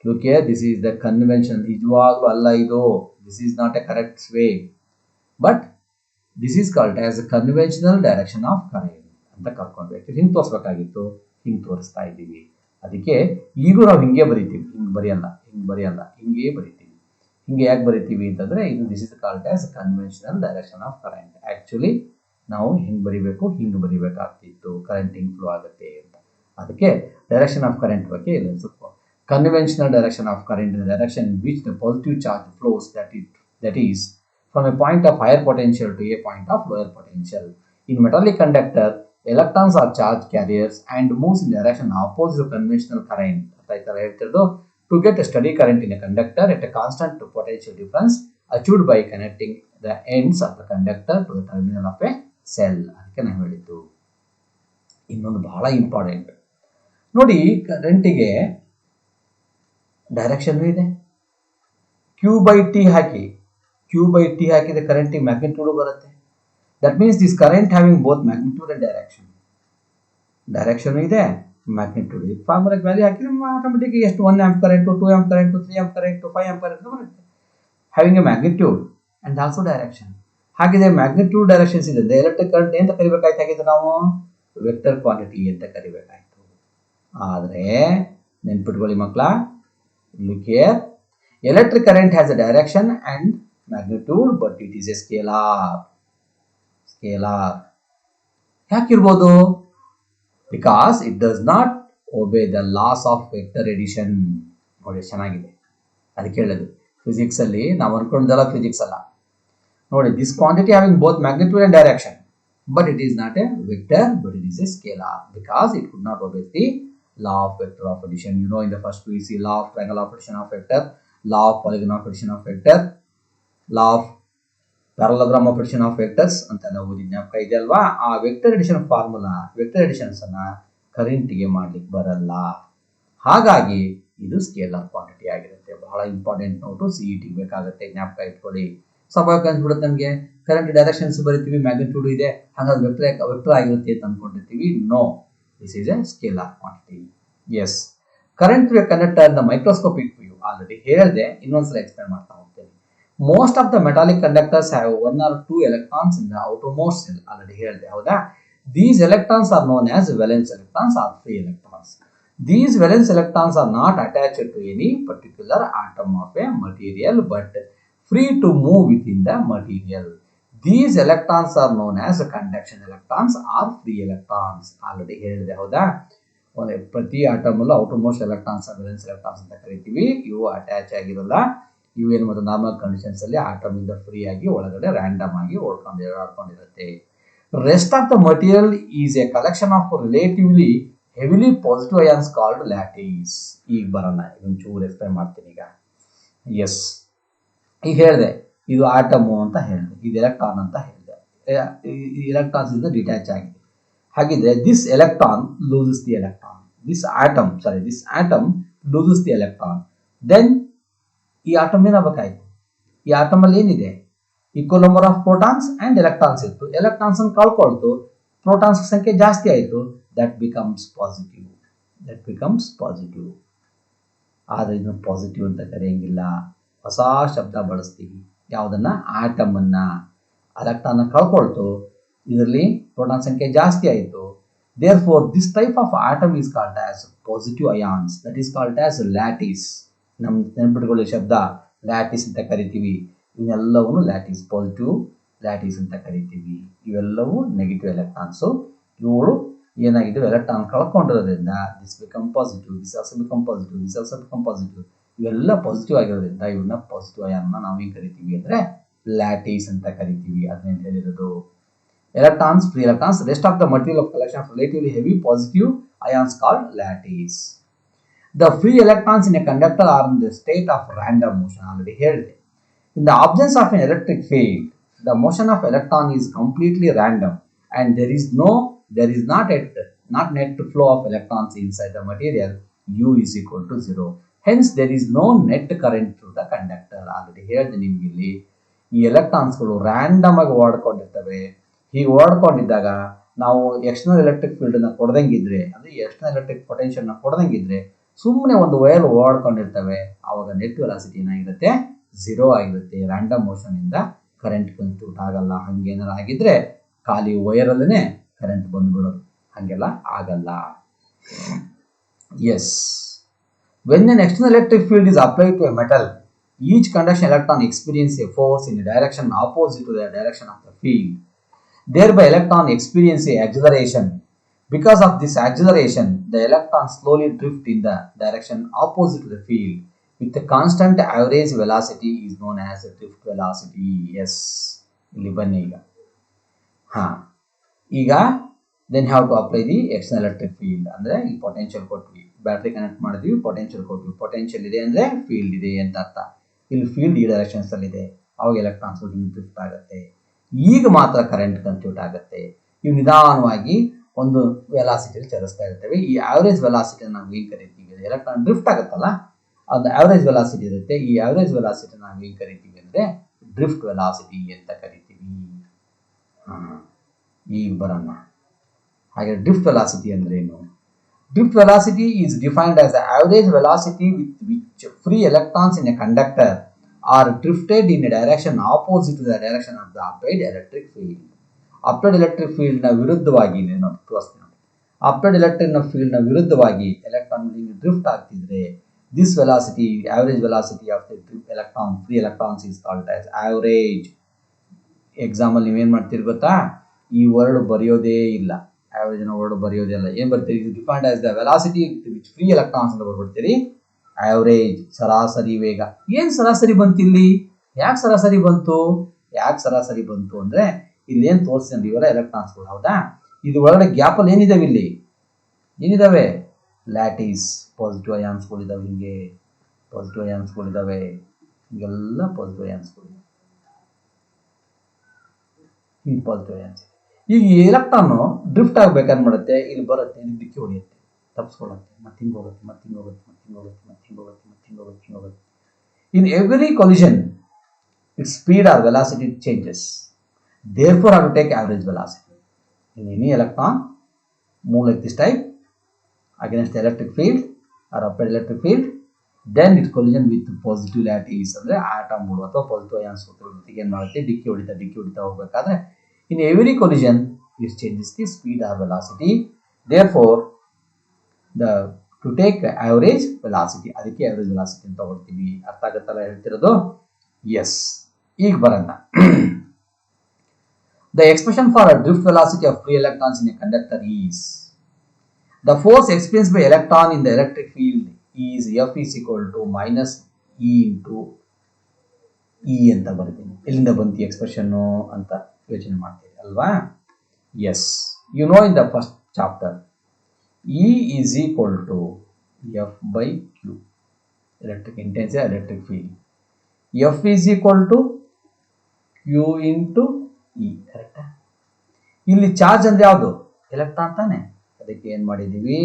Look here, this is the convention. ನಿಜವಾಗ್ಲೂ ಅಲ್ಲ ಇದು, this is not A correct way, but this is called as A conventional direction of current ಅಂತ ಕರ್ಕೊಂಡ್ವಿ. ಹಿಂಗ್ ತೋರಿಸ್ಬೇಕಾಗಿತ್ತು, ಹಿಂಗ್ ತೋರಿಸ್ತಾ ಇದ್ದೀವಿ. ಅದಕ್ಕೆ ಈಗೂ ನಾವು ಹಿಂಗೆ ಬರಿತೀವಿ, ಹಿಂಗೆ ಬರೆಯಲ್ಲ, ಹಿಂಗೆ ಬರಿತೀವಿ. ಹಿಂಗೆ ಯಾಕೆ ಬರಿತೀವಿ ಅಂತಂದ್ರೆ ಇದು this is called as conventional direction of current. Actually ನಾವು ಹಿಂಗೆ ಬರಿಬೇಕಾಗ್ತಿತ್ತು, ಕರೆಂಟ್ ಹಿಂಗ್ ಫ್ಲೋ ಆಗುತ್ತೆ ಅಂತ. ಅದಕ್ಕೆ ಡೈರೆಕ್ಷನ್ ಆಫ್ ಕರೆಂಟ್ ಬಗ್ಗೆ ಇಲ್ಲ ಸ್ವಲ್ಪ. Conventional direction of current in direction which the positive charge flows that is from a point of higher potential to a point of lower potential. In metallic conductor, electrons are charge carriers and moves in direction opposite to conventional current. To get a steady current in a conductor at a constant potential difference achieved by connecting the ends of the conductor to the terminal of a cell. ಅದಕ್ಕೆ ನಾವು ಹೇಳಿದ್ದು. ಇನ್ನೊಂದು ಬಹಳ important ನೋಡಿ, ಕರೆಂಟಿಗೆ direction ಇದೆ. Q/T ಹಾಕಿದ ಕರೆಂಟಿಗೆ magnitude ಬರುತ್ತೆ. That means this current having both magnitude and direction ಇದೆ, ಮ್ಯಾಗ್ನಿಟ್ಯೂಡ್ ಇದೆ. ಫಾರ್ಮುಲಾಗೆ ವ್ಯಾಲ್ಯೂ ಹಾಕಿದ್ರೆ ಆಟೋಮೆಟಿಕ್ ಎಷ್ಟು 1 amp current, 2 amp current, 3 amp current, 5 amp current ಬರುತ್ತೆ. Having a magnitude and also direction. ಹಾಗಿದೆ ಮ್ಯಾಗ್ನಿಟ್ಯೂಡ್ ಡೈರೆಕ್ಷನ್ಸ್ ಇದೆ. ಎಲೆಕ್ಟ್ರಿಕ್ ಕರೆಂಟ್ ಅಂತ ಕರಿಬೇಕಾಯ್ತು, ಹಾಗಿದ್ರೆ ನಾವು ವೆಕ್ಟರ್ ಕ್ವಾಂಟಿಟಿ ಅಂತ ಕರಿಬೇಕಾಯ್ತು. ಆದ್ರೆ ನೆನ್ಪಿಟ್ಕೊಳ್ಳಿ ಮಕ್ಕಳ, look here, electric current has a direction and magnitude, but it is a scalar. ಯಾಕಿರ್ಬೋದು? Because it does not obey the laws of vector addition. ನೋಡಿ ಚೆನ್ನಾಗಿದೆ, ಅದಕ್ಕೆ ಹೇಳೋದು ಫಿಸಿಕ್ಸ್ ಅಲ್ಲಿ ನಾವು ಅನ್ಕೊಂಡಲ್ಲ, ಫಿಸಿಕ್ಸ್ ಅಲ್ಲ ನೋಡಿ. This quantity having both magnitude and direction, but it is not a vector, but it is a scalar because it could not obey the law of vector of addition. You know, in the first we see law of triangle of addition of vector, law of polygon of addition of vector, law of parallelogram of addition of vectors ಅಂತೆಲ್ಲ ಓದಿದ್ನ ಇದೆ ಅಲ್ವಾ. ಆ vector addition formula, vector additions ಅನ್ನ ಕರೆಂಟ್ಗೆ ಮಾಡ್ಲಿಕ್ಕೆ ಬರಲ್ಲ. ಹಾಗಾಗಿ ಇದು ಸ್ಕೇಲಾರ್ ಕ್ವಾಂಟಿಟಿ ಆಗಿರುತ್ತೆ. ಬಹಳ ಇಂಪಾರ್ಟೆಂಟ್ ನೋಟು, CET ಬೇಕಾಗುತ್ತೆ, ಜ್ಞಾಪಕ ಇಟ್ಕೊಳ್ಳಿ. ಸ್ವಾಭಾವಿಕ ಅನ್ಸ್ಬಿಡುತ್ತೆ ನಮಗೆ, ಕರೆಂಟ್ ಡೈರೆಕ್ಷನ್ಸ್ ಬರಿತೀವಿ, ಮ್ಯಾಗ್ನಿಟ್ಯೂಡ್ ಇದೆ, ಹಾಗಾಗಿ ವೆಕ್ಟರ್ ಆಗಿರುತ್ತೆ ಅಂತ ಅನ್ಕೊಂಡಿರ್ತೀವಿ. No, this is a scalar quantity. Yes, current conductor the microscopic view already ಹೇಳಿದೆ, ಇನ್ನೊಂದ್ಸಲ ಎಕ್ಸ್ಪ್ಲೇನ್ ಮಾಡ್ತಾ ಹೋಗ್ತೇನೆ. Most of the metallic conductors have 1 or 2 electrons in the outermost cell. Already ಹೇಳಿದೆ, ಹೌದಾ? These electrons are known as valence electrons or free electrons. These valence electrons are not attached to any particular atom of a material but free to move within the material. These electrons are known as conduction electrons or free electrons. Already ಹೇಳಿದೆ, ಹೌದಾ? ಪ್ರತಿ atom ಅಲ್ಲೂ outermost electrons valence electrons ಅಂತ ಕರಿತೀವಿ. ಇವು attach ಆಗಿರಲ್ಲ. ಇವು ಏನು ಮತ್ತು ನಾರ್ಮಲ್ ಕಂಡೀಷನ್ಸ್ ಅಲ್ಲಿ ಆಟಮ್ ಇಂದ ಫ್ರೀ ಆಗಿ ಒಳಗಡೆ ರ್ಯಾಂಡಮ್ ಆಗಿ ಓಡ್ಕೊಂಡಿರುತ್ತೆ. Rest of the material is a collection of relatively heavily positive ions called lattice. ಈಗ ಬರೋಣ, ಒಂಚೂರು ಎಕ್ಸ್ಪ್ಲೈನ್ ಮಾಡ್ತೀನಿ ಈಗ. ಎಸ್, ಈಗ ಹೇಳಿದೆ ಇದು ಆಟಮು ಅಂತ ಹೇಳಿದೆ, ಇದು ಎಲೆಕ್ಟ್ರಾನ್ ಅಂತ ಹೇಳಿದೆ. ಎಲೆಕ್ಟ್ರಾನ್ಸ್ ಇಂದ ಡಿಟ್ಯಾಚ್ ಆಗಿದೆ. ಹಾಗಿದ್ರೆ this electron loses the electron. This atom loses the electron. Then ಈ ಆಟಮ್ ಏನಾಗಬೇಕಾಯ್ತು? ಈ ಆಟಮ್ ಅಲ್ಲಿ ಏನಿದೆ? Equal number of protons and electrons ಇತ್ತು. ಎಲೆಕ್ಟ್ರಾನ್ಸ್ ಅನ್ನು ಕಳ್ಕೊಳ್ತು, ಪ್ರೋಟಾನ್ಸ್ ಸಂಖ್ಯೆ ಜಾಸ್ತಿ ಆಯಿತು. That becomes positive. ಆದರೆ ಇದನ್ನು ಪಾಸಿಟಿವ್ ಅಂತ ಕರೆಯಂಗಿಲ್ಲ. ಹೊಸ ಶಬ್ದ ಬಳಸ್ತೀವಿ. ಯಾವುದನ್ನು? ಆಟಮನ್ನು. ಎಲೆಕ್ಟ್ರಾನ್ನ ಕಳ್ಕೊಳ್ತು, ಇದರಲ್ಲಿ ಪ್ರೋಟಾನ್ ಸಂಖ್ಯೆ ಜಾಸ್ತಿ ಆಯಿತು. Therefore, this type of atom is called as positive ions. That is called as lattice. ನಮ್ಮ ನೆನಪಿಟ್ಕೊಳ್ಳಿ ಶಬ್ದ ಲ್ಯಾಟಿಸ್ ಅಂತ ಕರಿತೀವಿ. ಇವನ್ನೆಲ್ಲವನ್ನು ಲ್ಯಾಟಿಸ್, ಪಾಸಿಟಿವ್ ಲ್ಯಾಟಿಸ್ ಅಂತ ಕರಿತೀವಿ. ಇವೆಲ್ಲವೂ ನೆಗೆಟಿವ್ ಎಲೆಕ್ಟ್ರಾನ್ಸು. ಇವುಗಳು ಏನಾಗಿದ್ದಾವೆ? ಎಲೆಕ್ಟ್ರಾನ್ ಕಳ್ಕೊಂಡಿರೋದ್ರಿಂದ this become positive, this also become positive, this also become positive. ಇವೆಲ್ಲ ಪಾಸಿಟಿವ್ ಆಗಿರೋದ್ರಿಂದ ಇವನ್ನ ಪಾಸಿಟಿವ್ ಅಯಾನ್ನ ನಾವು ಏನು ಕರಿತೀವಿ ಅಂದರೆ ಲ್ಯಾಟಿಸ್ ಅಂತ ಕರಿತೀವಿ. ಅದನ್ನೇ ಹೇಳಿರೋದು. Electrons, free electrons, rest of the material of collection of relatively heavy positive ions called lattice. The free electrons in a conductor are in the state of random motion. Already heard. In the absence of an electric field, the motion of electron is completely random, and there is not net flow of electrons inside the material. U is equal to 0. Hence, there is no net current through the conductor. Already heard. ನಿಮಗೆ ಈ ಎಲೆಕ್ಟ್ರಾನ್ಸ್ಗಳು random ಆಗಿ ಓಡ್ಕೊಂಡಿರ್ತವೆ. ಹೀಗೆ ಓಡ್ಕೊಂಡಿದ್ದಾಗ ನಾವು external electric ಫೀಲ್ಡನ್ನು ಕೊಡ್ದಂಗಿದ್ರೆ, ಅಂದರೆ external electric ಪೊಟೆನ್ಷಿಯಲ್ನ ಕೊಡ್ದಂಗಿದ್ರೆ ಸುಮ್ಮನೆ ಒಂದು wire ಓಡ್ಕೊಂಡಿರ್ತವೆ. ಆವಾಗ net velocity ಏನಾಗಿರುತ್ತೆ? 0 ಆಗಿರುತ್ತೆ. ರ್ಯಾಂಡಮ್ ಮೋಷನಿಂದ ಕರೆಂಟ್ ಕನ್ಸ್ಟಿಟ್ಯೂಟ್ ಆಗಲ್ಲ. ಹಂಗೇನಾರು ಆಗಿದ್ರೆ ಖಾಲಿ ವೈರಲ್ಲೇ ಕರೆಂಟ್ ಬಂದುಬಿಡೋದು. ಹಾಗೆಲ್ಲ ಆಗಲ್ಲ. Yes, when an external electric field is applied to a metal, each conduction electron experience a force in a direction opposite to the direction of the field. Thereby, electron experience a acceleration. Because of this acceleration, the electron slowly drift in the direction opposite to the field. With the constant average velocity is known as the drift velocity. Yes, ಇಲ್ಲಿ ಬನ್ನಿ ಈಗ. ಈಗ then have to apply the external electric field. ಅಂದರೆ ಈ potential ಕೊಟ್ವಿ, battery connect ಮಾಡಿದ್ವಿ, potential ಕೊಟ್ವಿ. Potential ಇದೆ ಅಂದರೆ ಫೀಲ್ಡ್ ಇದೆ ಅಂತ ಅರ್ಥ. ಇಲ್ಲಿ ಫೀಲ್ಡ್ ಈ ಡೈರೆಕ್ಷನ್ಸ್ ಅಲ್ಲಿ ಇದೆ. ಅವಾಗ ಎಲೆಕ್ಟ್ರಾನ್ಸ್ ಡ್ರಿಫ್ಟ್ ಆಗುತ್ತೆ. ಈಗ ಮಾತ್ರ ಕರೆಂಟ್ ಕನ್ಸ್ಟಿಟ್ಯೂಟ್ ಆಗುತ್ತೆ. ಇವು ನಿಧಾನವಾಗಿ ಒಂದು ವೆಲಾಸಿಟಿಯಲ್ಲಿ ಚಲಿಸ್ತಾ ಇರ್ತವೆ. ಈ ಆವರೇಜ್ ವೆಲಾಸಿಟಿ ನಾವು ಏನು ಕರಿತೀವಿ? ಎಲೆಕ್ಟ್ರಾನ್ ಡ್ರಿಫ್ಟ್ ಆಗುತ್ತಲ್ಲ, ಅದು ಆವರೇಜ್ ವೆಲಾಸಿಟಿ ಇರುತ್ತೆ. ಈ ಆವರೇಜ್ ವೆಲಾಸಿಟಿ ನಾವು ಏನು ಕರಿತೀವಿ ಅಂದರೆ ಡ್ರಿಫ್ಟ್ ವೆಲಾಸಿಟಿ ಅಂತ ಕರಿತೀವಿ. ಈಗ ಬರೋಣ. ಹಾಗೆ ಡ್ರಿಫ್ಟ್ ವೆಲಾಸಿಟಿ ಅಂದ್ರೆ ಏನು? Drift velocity is defined as the average velocity with which free electrons in a conductor are drifted in a direction opposite to the direction of the applied electric field. Applied electric field na ವಿರುದ್ಧವಾಗಿ ನೋಡಿ ತೋರಿಸ್ತೀನಿ ನೋಡಿ. Applied electric field na ವಿರುದ್ಧವಾಗಿ electron drift ಆಗ್ತಿದ್ರೆ this velocity, average velocity of the electron, free electrons is called as average. Example ನೀವೇನು ಮಾಡ್ತೀರಿ ಗೊತ್ತಾ? ಈ ವರ್ಡ್ ಬರೆಯೋದೇ ಇಲ್ಲ. ಆವರೇಜ್ ವರ್ಡ್ ಬರೆಯೋದಿಲ್ಲ. ಏನು ಬರ್ತೀರಿ? ಇದು defined as the velocity which free electrons ಅಂತ ಬರ್ಬಿಡ್ತೀರಿ. ಆವರೇಜ್, ಸರಾಸರಿ ವೇಗ. ಏನು ಸರಾಸರಿ ಬಂತು ಇಲ್ಲಿ? ಯಾಕೆ ಸರಾಸರಿ ಬಂತು? ಅಂದರೆ ಇಲ್ಲಿ ಏನು ತೋರಿಸ್ತೀನಿ, ಇವೆಲ್ಲ ಎಲೆಕ್ಟ್ರಾನ್ಸ್ಗಳು ಹೌದಾ? ಇದು ಒಳಗಡೆ ಗ್ಯಾಪಲ್ಲಿ ಏನಿದಾವೆ? ಇಲ್ಲಿ ಏನಿದಾವೆ? ಲ್ಯಾಟಿಸ್, ಪಾಸಿಟಿವ್ ಅಯಾನ್ಸ್ಗಳು ಇದಾವೆ. ಹಿಂಗೆ ಪಾಸಿಟಿವ್ ಅಯಾನ್ಸ್ಗಳು ಇದಾವೆ. ಹಿಂಗೆಲ್ಲ ಪಾಸಿಟಿವ್ ಅಯಾನ್ಸ್ಗಳು, ಹಿಂಗೆ ಪಾಸಿಟಿವ್ ಅಯಾನ್ಸ್. ಈಗ ಎಲೆಕ್ಟ್ರಾನು ಡ್ರಿಫ್ಟ್ ಆಗ್ಬೇಕಾದ್ರೆ ಮಾಡುತ್ತೆ, ಇಲ್ಲಿ ಬರುತ್ತೆ, ಇಲ್ಲಿ ಡಿಕ್ಕಿ ಹೊಡೆಯುತ್ತೆ, ತಪ್ಪಿಸ್ಕೊಳ್ಳುತ್ತೆ, ಮತ್ತೆ ಹಿಂಗೆ ಹೋಗುತ್ತೆ. In every collision its speed or velocity changes. Therefore, I have to take average velocity. In any electron move like this type against the electric field or applied electric field, then it collision with positive lattice ಅಂದ್ರೆ ಆಟಮ್ಗಳು ಅಥವಾ positive ions ಜೊತೆಗೆ ಏನು ಮಾಡುತ್ತೆ? ಡಿಕ್ಕಿ ಹೊಡಿತಾ ಹೋಗಬೇಕಾದ್ರೆ in every collision it changes the speed or velocity. Therefore, to take average velocity, ಅದಕ್ಕೆ average velocity ಅಂತ ತಗೊಳ್ತೀವಿ. ಅರ್ಥ ಆಗುತ್ತಲ್ಲ ಹೇಳ್ತಿರೋದು? Yes. ಈಗ ಬರೋಣ. The expression for a drift velocity of free electrons in a conductor is the force experienced by electron in the electric field is F is equal to minus E into E ಅಂತ ಬರ್ತೀನಿ. ಎಲ್ಲಿಂದ ಬಂತು expression ಅಂತ ಯೋಚನೆ ಮಾಡ್ತೀವಿ ಅಲ್ವಾ? Yes, you know in the first chapter E is equal to F by Q, electric intensity, electric field. F is equal to Q into E, ಕರೆಕ್ಟಾ? ಇಲ್ಲಿ ಚಾರ್ಜ್ ಅಂದ್ರೆ ಯಾವುದು? ಎಲೆಕ್ಟ್ರಾನ್ ತಾನೆ. ಅದಕ್ಕೆ ಏನು ಮಾಡಿದ್ದೀವಿ?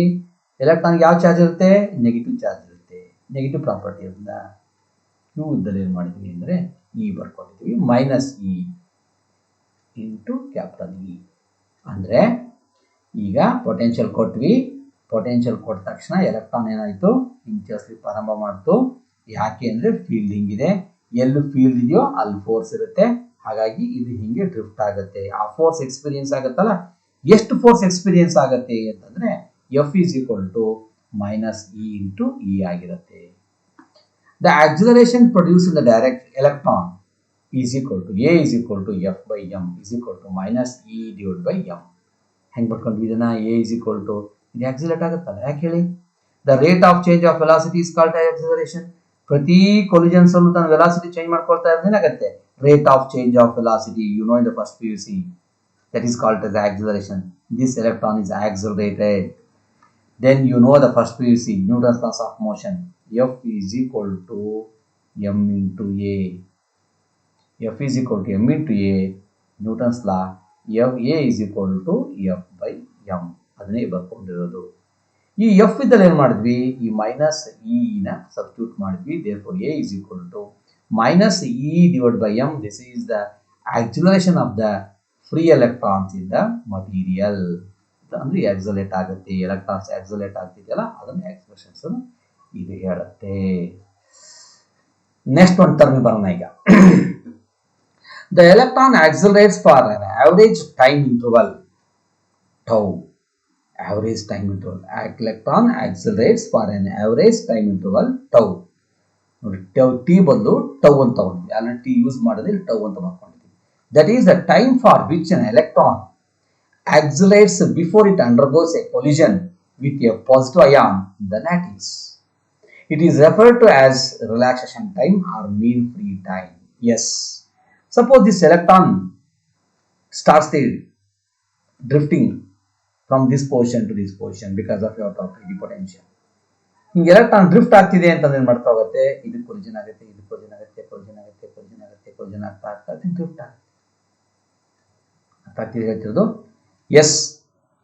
ಎಲೆಕ್ಟ್ರಾನ್ಗೆ ಯಾವ ಚಾರ್ಜ್ ಇರುತ್ತೆ? ನೆಗೆಟಿವ್ ಚಾರ್ಜ್ ಇರುತ್ತೆ. ನೆಗೆಟಿವ್ ಪ್ರಾಪರ್ಟಿ ಇರೋದ್ರಿಂದ Q ಇದ್ದಲ್ಲಿ ಏನು ಮಾಡಿದ್ವಿ ಅಂದರೆ E ಬರ್ಕೊಂಡಿದ್ದೀವಿ, minus E into capital E. ಅಂದರೆ ಈಗ ಪೊಟೆನ್ಷಿಯಲ್ ಕೊಟ್ವಿ, ಪೊಟೆನ್ಷಿಯಲ್ ಕೊಟ್ಟ ತಕ್ಷಣ ಎಲೆಕ್ಟ್ರಾನ್ ಏನಾಯಿತು ಹಿಂಗೆ ಚಲಿಸ್ಲಿಕ್ಕೆ ಪ್ರಾರಂಭ ಮಾಡ್ತು. ಯಾಕೆ ಅಂದರೆ ಫೀಲ್ಡ್ ಹಿಂಗಿದೆ, ಎಲ್ಲಿ ಫೀಲ್ಡ್ ಇದೆಯೋ ಅಲ್ಲಿ ಫೋರ್ಸ್ ಇರುತ್ತೆ, ಹಾಗಾಗಿ ಇದು ಹಿಂಗೆ ಡ್ರಿಫ್ಟ್ ಆಗುತ್ತೆ. ಆ ಫೋರ್ಸ್ ಎಕ್ಸ್ಪೀರಿಯನ್ಸ್ ಆಗುತ್ತಲ್ಲ, ಎಷ್ಟು ಫೋರ್ಸ್ ಎಕ್ಸ್ಪೀರಿಯನ್ಸ್ ಆಗುತ್ತೆ ಅಂತಂದರೆ F is equal to minus E into E ಆಗಿರುತ್ತೆ. The acceleration produce in the direct electron is equal to A is equal to F by M is equal to minus E divide by M. ಹೆಂಗೆ ಬರ್ಕೊಂಡ್ವಿ ಇದನ್ನ? A is equal to ಇದು ಆಕ್ಸಿಲೇಟ್ ಆಗುತ್ತಲ್ಲ, ಯಾಕೆ ಹೇಳಿ? The rate of change of velocity is called acceleration. ಪ್ರತಿ collisions ಅನ್ನು ತನ್ನ ವೆಲಾಸಿಟಿ ಚೇಂಜ್ ಮಾಡ್ಕೊಳ್ತಾ ಇರೋದು ಏನಾಗುತ್ತೆ? Rate of change of velocity, you know in the first PUC, that is called as acceleration. This electron is accelerated. Then you know the first PUC, Newton's laws of motion. F is equal to m into a. F is equal to m into a. Newton's law. A is equal to F by m. ಅದನ್ನೇ ಬರ್ಕೊಂಡಿರೋದು. ಈ F ಇದ್ದಲ್ಲಿ ಏನು ಮಾಡಿದ್ವಿ? ಈ minus E ನ substitute ಮಾಡಿದ್ವಿ. therefore a is equal to minus e divided by m. This is the acceleration of the free electrons in the material. ಅಂದ್ರೆ accelerate ಆಗುತ್ತೆ, ಎಲೆಕ್ಟ್ರಾನ್ಸ್ ಆಕ್ಸಲೇಟ್ ಆಗ್ತಿದೆಯಲ್ಲ ಅದನ್ನ ಎಕ್ಸ್ಪ್ರೆಷನ್ಸ್ ಇದು ಹೇಳುತ್ತೆ. ನೆಕ್ಸ್ಟ್ ಒಂದು ಟರ್ಮ್ ಬರೋಣ ಈಗ. The electron accelerates for an average time interval tau. Average time interval. Electron accelerates for an average time interval tau. ನೋಡಿ, ಟಿ ಬದಲು ಟೌ ಅಂತ ತಗೊಂಡ್ವಿ. ಅಲ್ಲಿ ಟಿ ಯೂಸ್ ಮಾಡಿದ್ರೆ ಟೌ ಅಂತ ಬರ್ಕೊಂಡಿದ್ವಿ. That is the time for which an electron accelerates before it undergoes a collision with a positive ion in the lattice. It is referred to as relaxation time or mean free time. Yes. Suppose this electron starts the drifting from this position to this position because of your top potential. ಹಿಂಗೆ electron drift ಆಗ್ತಿದೆ ಅಂತಂದ್ರೆ ಏನು ಮಾಡ್ತಾ ಹೋಗುತ್ತೆ? ಇದು collision ಆಗುತ್ತೆ, ಇದು collision ಆಗುತ್ತೆ, ಕೊಲಿಜನ್ ಆಗುತ್ತೆ, ಕೊಲಿಜನ್ ಆಗುತ್ತೆ, ಕೊಲಿಜನ್ ಆಗ್ತಾ ಆಗ್ತಾ ಡ್ರಿಫ್ಟ್ ಆಗುತ್ತೆ. ಅರ್ಥ ಆಗ್ತಿದೆ ಹೇಳ್ತಿರೋದು? Yes,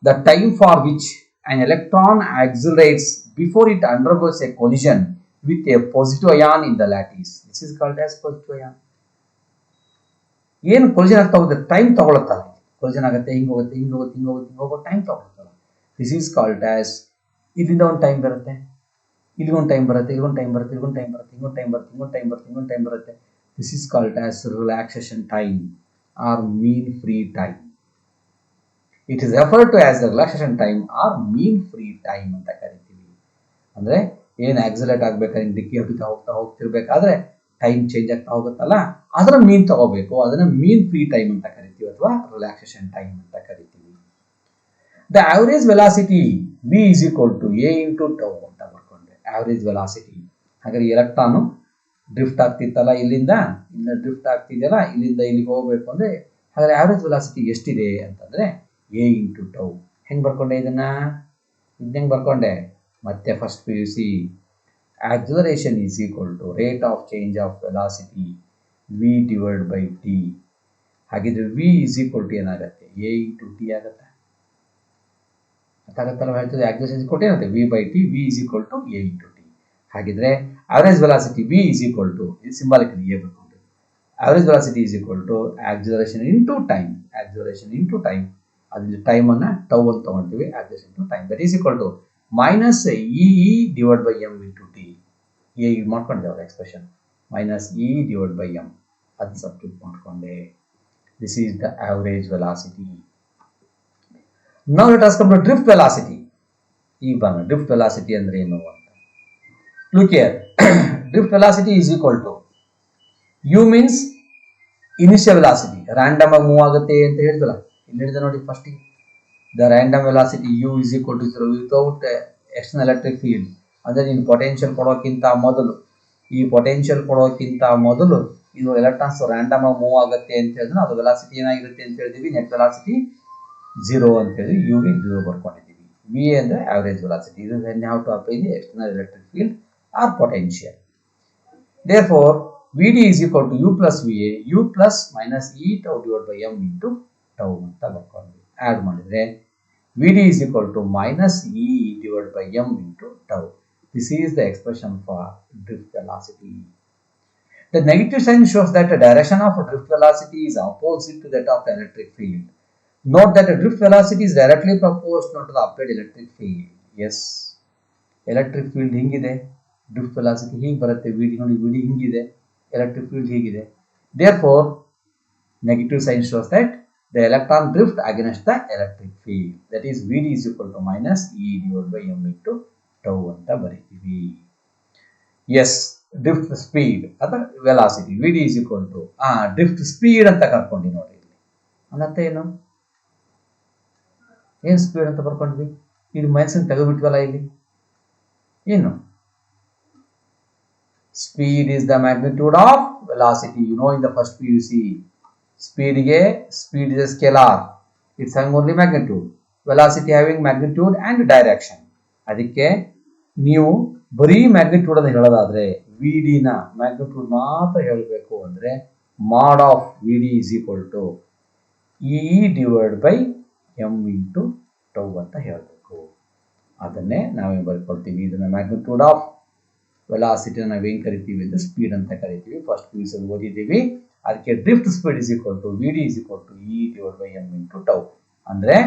the time for which an electron accelerates before it undergoes a collision with a positive ion in the lattice. This is called as positive ion. ಏನು ಕೊಲಿಜನ್ ಆಗ್ತಾ ಹೋಗುತ್ತೆ? ಟೈಮ್ ತಗೊಳುತ್ತಲ್ಲ. ಕೊಲಿಜನ್ ಆಗುತ್ತೆ, ಹಿಂಗೆ ಹೋಗುತ್ತೆ, ಹಿಂಗೆ ಹೋಗುತ್ತೆ, ಹಿಂಗೆ ಹೋಗುತ್ತೆ, ಹಿಂಗೆ ಹೋಗೋ ಟೈಮ್ ತಗೊಳುತ್ತಲ್ಲ. ದಿಸ್ ಈಸ್ ಕಾಲ್ಡ್ ಆಸ್, ಇದರಿಂದ ಒಂದು ಟೈಮ್ ಬರುತ್ತೆ, ಇಲ್ಲಿಗೊಂದು ಟೈಮ್ ಬರುತ್ತೆ, ಇಲ್ಲಿಗೊಂದು ಟೈಮ್ ಬರುತ್ತೆ, ಇಲ್ಲಿಗೊಂದು ಟೈಮ್ ಬರುತ್ತೆ, ಹಿಂಗೊಂದು ಟೈಮ್ ಬರುತ್ತೆ, ಹಿಂಗೊಂದು ಟೈಮ್ ಬರುತ್ತೆ, ಹಿಂಗೊಂದು ಟೈಮ್ ಬರುತ್ತೆ. This is called as relaxation time or mean free time. It is referred to as the relaxation time or mean free time ಅಂತ ಕರಿತೀವಿ. ಅಂದರೆ ಏನು ಆಕ್ಸಿಲೇಟ್ ಆಗ್ಬೇಕಾದ್ರೆ ಡಿಕ್ಕಿ ಹೋಗ್ತಿರ್ಬೇಕಾದ್ರೆ ಟೈಮ್ ಚೇಂಜ್ ಆಗ್ತಾ ಹೋಗುತ್ತಲ್ಲ, ಅದನ್ನ ಮೀನ್ ತಗೋಬೇಕು, ಅದನ್ನ ಮೀನ್ ಫ್ರೀ ಟೈಮ್ ಅಂತ ಕರಿತೀವಿ ಅಥವಾ ರಿಲ್ಯಾಕ್ಸೇಷನ್ ಟೈಮ್ ಅಂತ ಕರಿತೀವಿ. The average velocity v is equal to a into tau ಅಂತ ಬರ್ಕೊಂಡ್ರೆ ಆವರೇಜ್ ವೆಲಾಸಿಟಿ. ಹಾಗಾದ್ರೆ ಎಲೆಕ್ಟ್ರಾನು ಡ್ರಿಫ್ಟ್ ಆಗ್ತಿತ್ತಲ್ಲ, ಇಲ್ಲಿಂದ ಡ್ರಿಫ್ಟ್ ಆಗ್ತಿದೆಯಲ್ಲ, ಇಲ್ಲಿಂದ ಇಲ್ಲಿಗೆ ಹೋಗ್ಬೇಕು ಅಂದ್ರೆ ಹಾಗಾದ್ರೆ ಆವರೇಜ್ ವೆಲಾಸಿಟಿ ಎಷ್ಟಿದೆ ಅಂತಂದ್ರೆ a into tau. ಹೆಂಗೆ ಬರ್ಕೊಂಡೆ ಇದನ್ನ? ಹೆಂಗೆ ಬರ್ಕೊಂಡೆ? ಮತ್ತೆ first PUC, acceleration is equal to rate of change of velocity v divided by t. ಹಾಗಿದ್ರೆ v is equal to ಏನಾಗುತ್ತೆ? a into t ಆಗುತ್ತೆ. ಅರ್ಥಾಗತ್ತಲ್ಲ ಹೇಳ್ತದೆ? acceleration is equal to ಏನಾಗುತ್ತೆ? v by t, v is equal to a into t. ಹಾಗಿದ್ರೆ average velocity v is equal to, ಇದು symbolically a ಬರ್ಕೊಂಡ್ರೆ, average velocity is equal to acceleration into time. acceleration into time, ಅದ್ರ time ಅನ್ನ tau ಅಂತ ತಗೊಳ್ತೀವಿ. acceleration into time, that is equal to minus e divided by m into t. a ಮಾಡ್ಕೊಂಡಿದ್ದೇವೆ expression, minus e divided by m, ಅದು substitute ಮಾಡ್ಕೊಂಡೆ. this is the average velocity. Now let us come to drift velocity. ಈಗ ಬರೋಣ drift velocity ಅಂದ್ರೆ ಏನು ಅಂತ. Look here. drift velocity is equal to u means initial velocity, random ಆಗಿ move ಆಗುತ್ತೆ ಅಂತ ಹೇಳಿದ್ವಲ್ಲ, ಇಲ್ಲಿ ಹೇಳಿದೆ ನೋಡಿ first. The random velocity u is equal to 0 without external electric field. ಅಂದರೆ ನೀನು ಪೊಟೆನ್ಷಿಯಲ್ ಕೊಡೋಕ್ಕಿಂತ ಮೊದಲು, ಈ ಪೊಟೆನ್ಷಿಯಲ್ ಕೊಡೋಕ್ಕಿಂತ ಮೊದಲು ಇದು ಎಲೆಕ್ಟ್ರಾನ್ಸ್ ರ್ಯಾಂಡಮ್ ಆಗಿ ಮೂವ್ ಆಗುತ್ತೆ ಅಂತ ಹೇಳಿದ್ರೆ ಅದು ವೆಲಾಸಿಟಿ ಏನಾಗಿರುತ್ತೆ ಅಂತ ಹೇಳಿದ್ವಿ? ನೆಟ್ ವೆಲಾಸಿಟಿ 0 ಅಂತ ಹೇಳಿ ಯುಗೆ 0 ಬರ್ಕೊಂಡಿದ್ದೀವಿ. ವಿ ಅಂದರೆ ಆವರೇಜ್ ವೆಲಾಸಿಟಿ. ಇದು when have to apply the external electric field or potential. Therefore Vd is equal to u plus Va, u plus minus e tau divided by m into tau ಅಂತ ಬರ್ಕೊಂಡ್ವಿ. Add ಮಾಡಿದ್ರೆ Vd is equal to minus e divided by m into tau. This is the expression for drift velocity. The negative sign shows that the direction of drift velocity is opposite to that of the electric field. Note that the drift velocity is directly proportional to the applied electric field. Yes electric field ಹಿಂಗಿದೆ, drift velocity ಹೀಗೆ ಬರುತ್ತೆ, V D ನೋಡಿ, V D ಹಿಂಗಿದೆ, electric field ಹೀಗಿದೆ. Therefore negative sign shows that the electron drift against the electric field, that is Vd is equal to minus E divided by m into tau ಅಂತ ಬರೀತೀವಿ. S drift speed ಅಥವಾ velocity Vd is equal to drift speed ಅಂತ ಕರ್ಕೊಂಡಿ ನೋಡಿ. ಇಲ್ಲಿ ಅನ್ನತ್ತೆ ಏನು speed ಅಂತ ಬರ್ಕೊಂಡ್ವಿ, ಇದು minus ತೆಗೆದುಬಿಟ್ವಲ್ಲ ಇಲ್ಲಿ. ಏನು speed is the magnitude of velocity, you know in the first PUC speed is a scalar, it's having only magnitude, velocity having magnitude and direction. ಅದಕ್ಕೆ ನೀವು ಬರೀ ಮ್ಯಾಗ್ನಿಟ್ಯೂಡ್ ಅನ್ನು ಹೇಳೋದಾದ್ರೆ ವಿ ನ ಮ್ಯಾಗ್ನಿಟ್ಯೂಡ್ ಮಾತ್ರ ಹೇಳಬೇಕು ಅಂದ್ರೆ mod of Vd is equal to E divided by m into tau ಅಂತ ಹೇಳಬೇಕು. ಅದನ್ನೇ ನಾವೇ ಬರ್ಕೊಳ್ತೀವಿ. ಇದನ್ನ ಮ್ಯಾಗ್ನಿಟ್ಯೂಡ್ ಆಫ್ ವೆಲಾಸಿಟಿ ನಾವೇನು ಕರಿತೀವಿ ಅಂದ್ರೆ ಸ್ಪೀಡ್ ಅಂತ ಕರಿತೀವಿ. ಫಸ್ಟ್ ಪೀಸ್ ಅಲ್ಲಿ ಓದಿದ್ದೀವಿ. ಅದಕ್ಕೆ drift speed is equal to Vd is equal to E divide by m into tau. ಅಂದ್ರೆ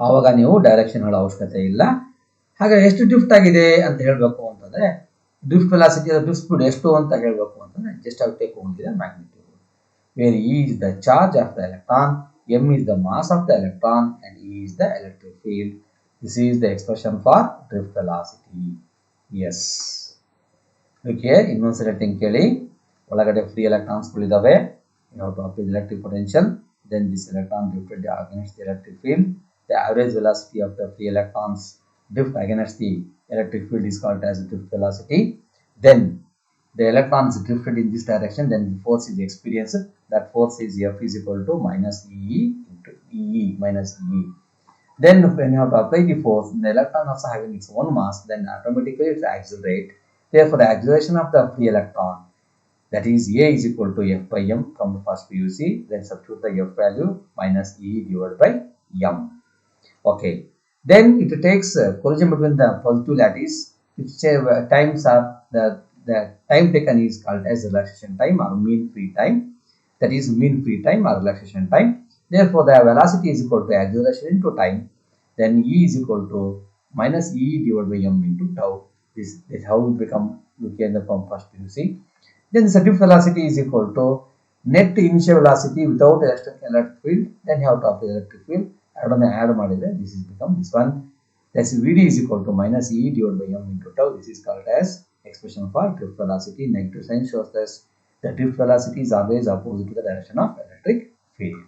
ಆವಾಗ ನೀವು ಡೈರೆಕ್ಷನ್ ಹೇಳೋ ಅವಶ್ಯಕತೆ ಇಲ್ಲ. ಹಾಗೆ ಎಷ್ಟು ಡ್ರಿಫ್ಟ್ ಆಗಿದೆ ಅಂತ ಹೇಳಬೇಕು ಅಂತಂದ್ರೆ ಡ್ರಿಫ್ಟ್ ವೆಲಾಸಿಟಿ ಡ್ರಿಫ್ಟ್ ಸ್ಪೀಡ್ ಎಷ್ಟು ಅಂತ ಹೇಳಬೇಕು ಅಂತಂದ್ರೆ just have take only the magnitude, where E is the charge of the electron, m is the mass of the electron and E is the electric field. This is the expression for drift velocity. Yes. Look here, ಇನ್ನೊಂದ್ಸಲ ಕೇಳಿ. ಒಳಗಡೆ free electrons ಗಳಿದಾವೆ. You have to apply the electric potential. Then this electron drifted against the electric field. The average velocity of the free electrons drift against the electric field is called as drift velocity. Then the electron is drifted in this direction. Then the force is experienced. That force is F is equal to minus E into E minus E. Then when you have to apply the force, the electron also having its own mass, then automatically it accelerates. Therefore, the acceleration of the free electron, that is A is equal to F by m from the first PUC. Then substitute the F value minus E divided by m. Okay. Then it takes collision between the positive lattice, which times are the time taken is called as relaxation time or mean free time. That is mean free time or relaxation time. Therefore, the velocity is equal to acceleration into time. Then E is equal to minus E divided by m into tau. This is how it become look in the from first PUC. Then the drift velocity is equal to net initial velocity without electric field. Then you have to apply electric field. Add ಮಾಡಿದ್ರೆ this is become this one. That's Vd is equal to minus E divided by m into tau. This is called as expression for drift velocity. Negative sign shows that the drift velocity is always opposite to the direction of electric field.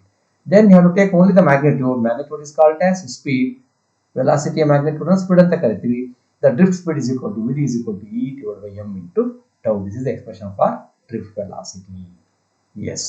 Then you have to take only the magnitude. Magnitude is called as speed. Velocity magnitude speed ಅಂತ ಕರಿತೀವಿ. The drift speed is equal to Vd is equal to E divided by m into tau. This is the expression for drift velocity. Yes.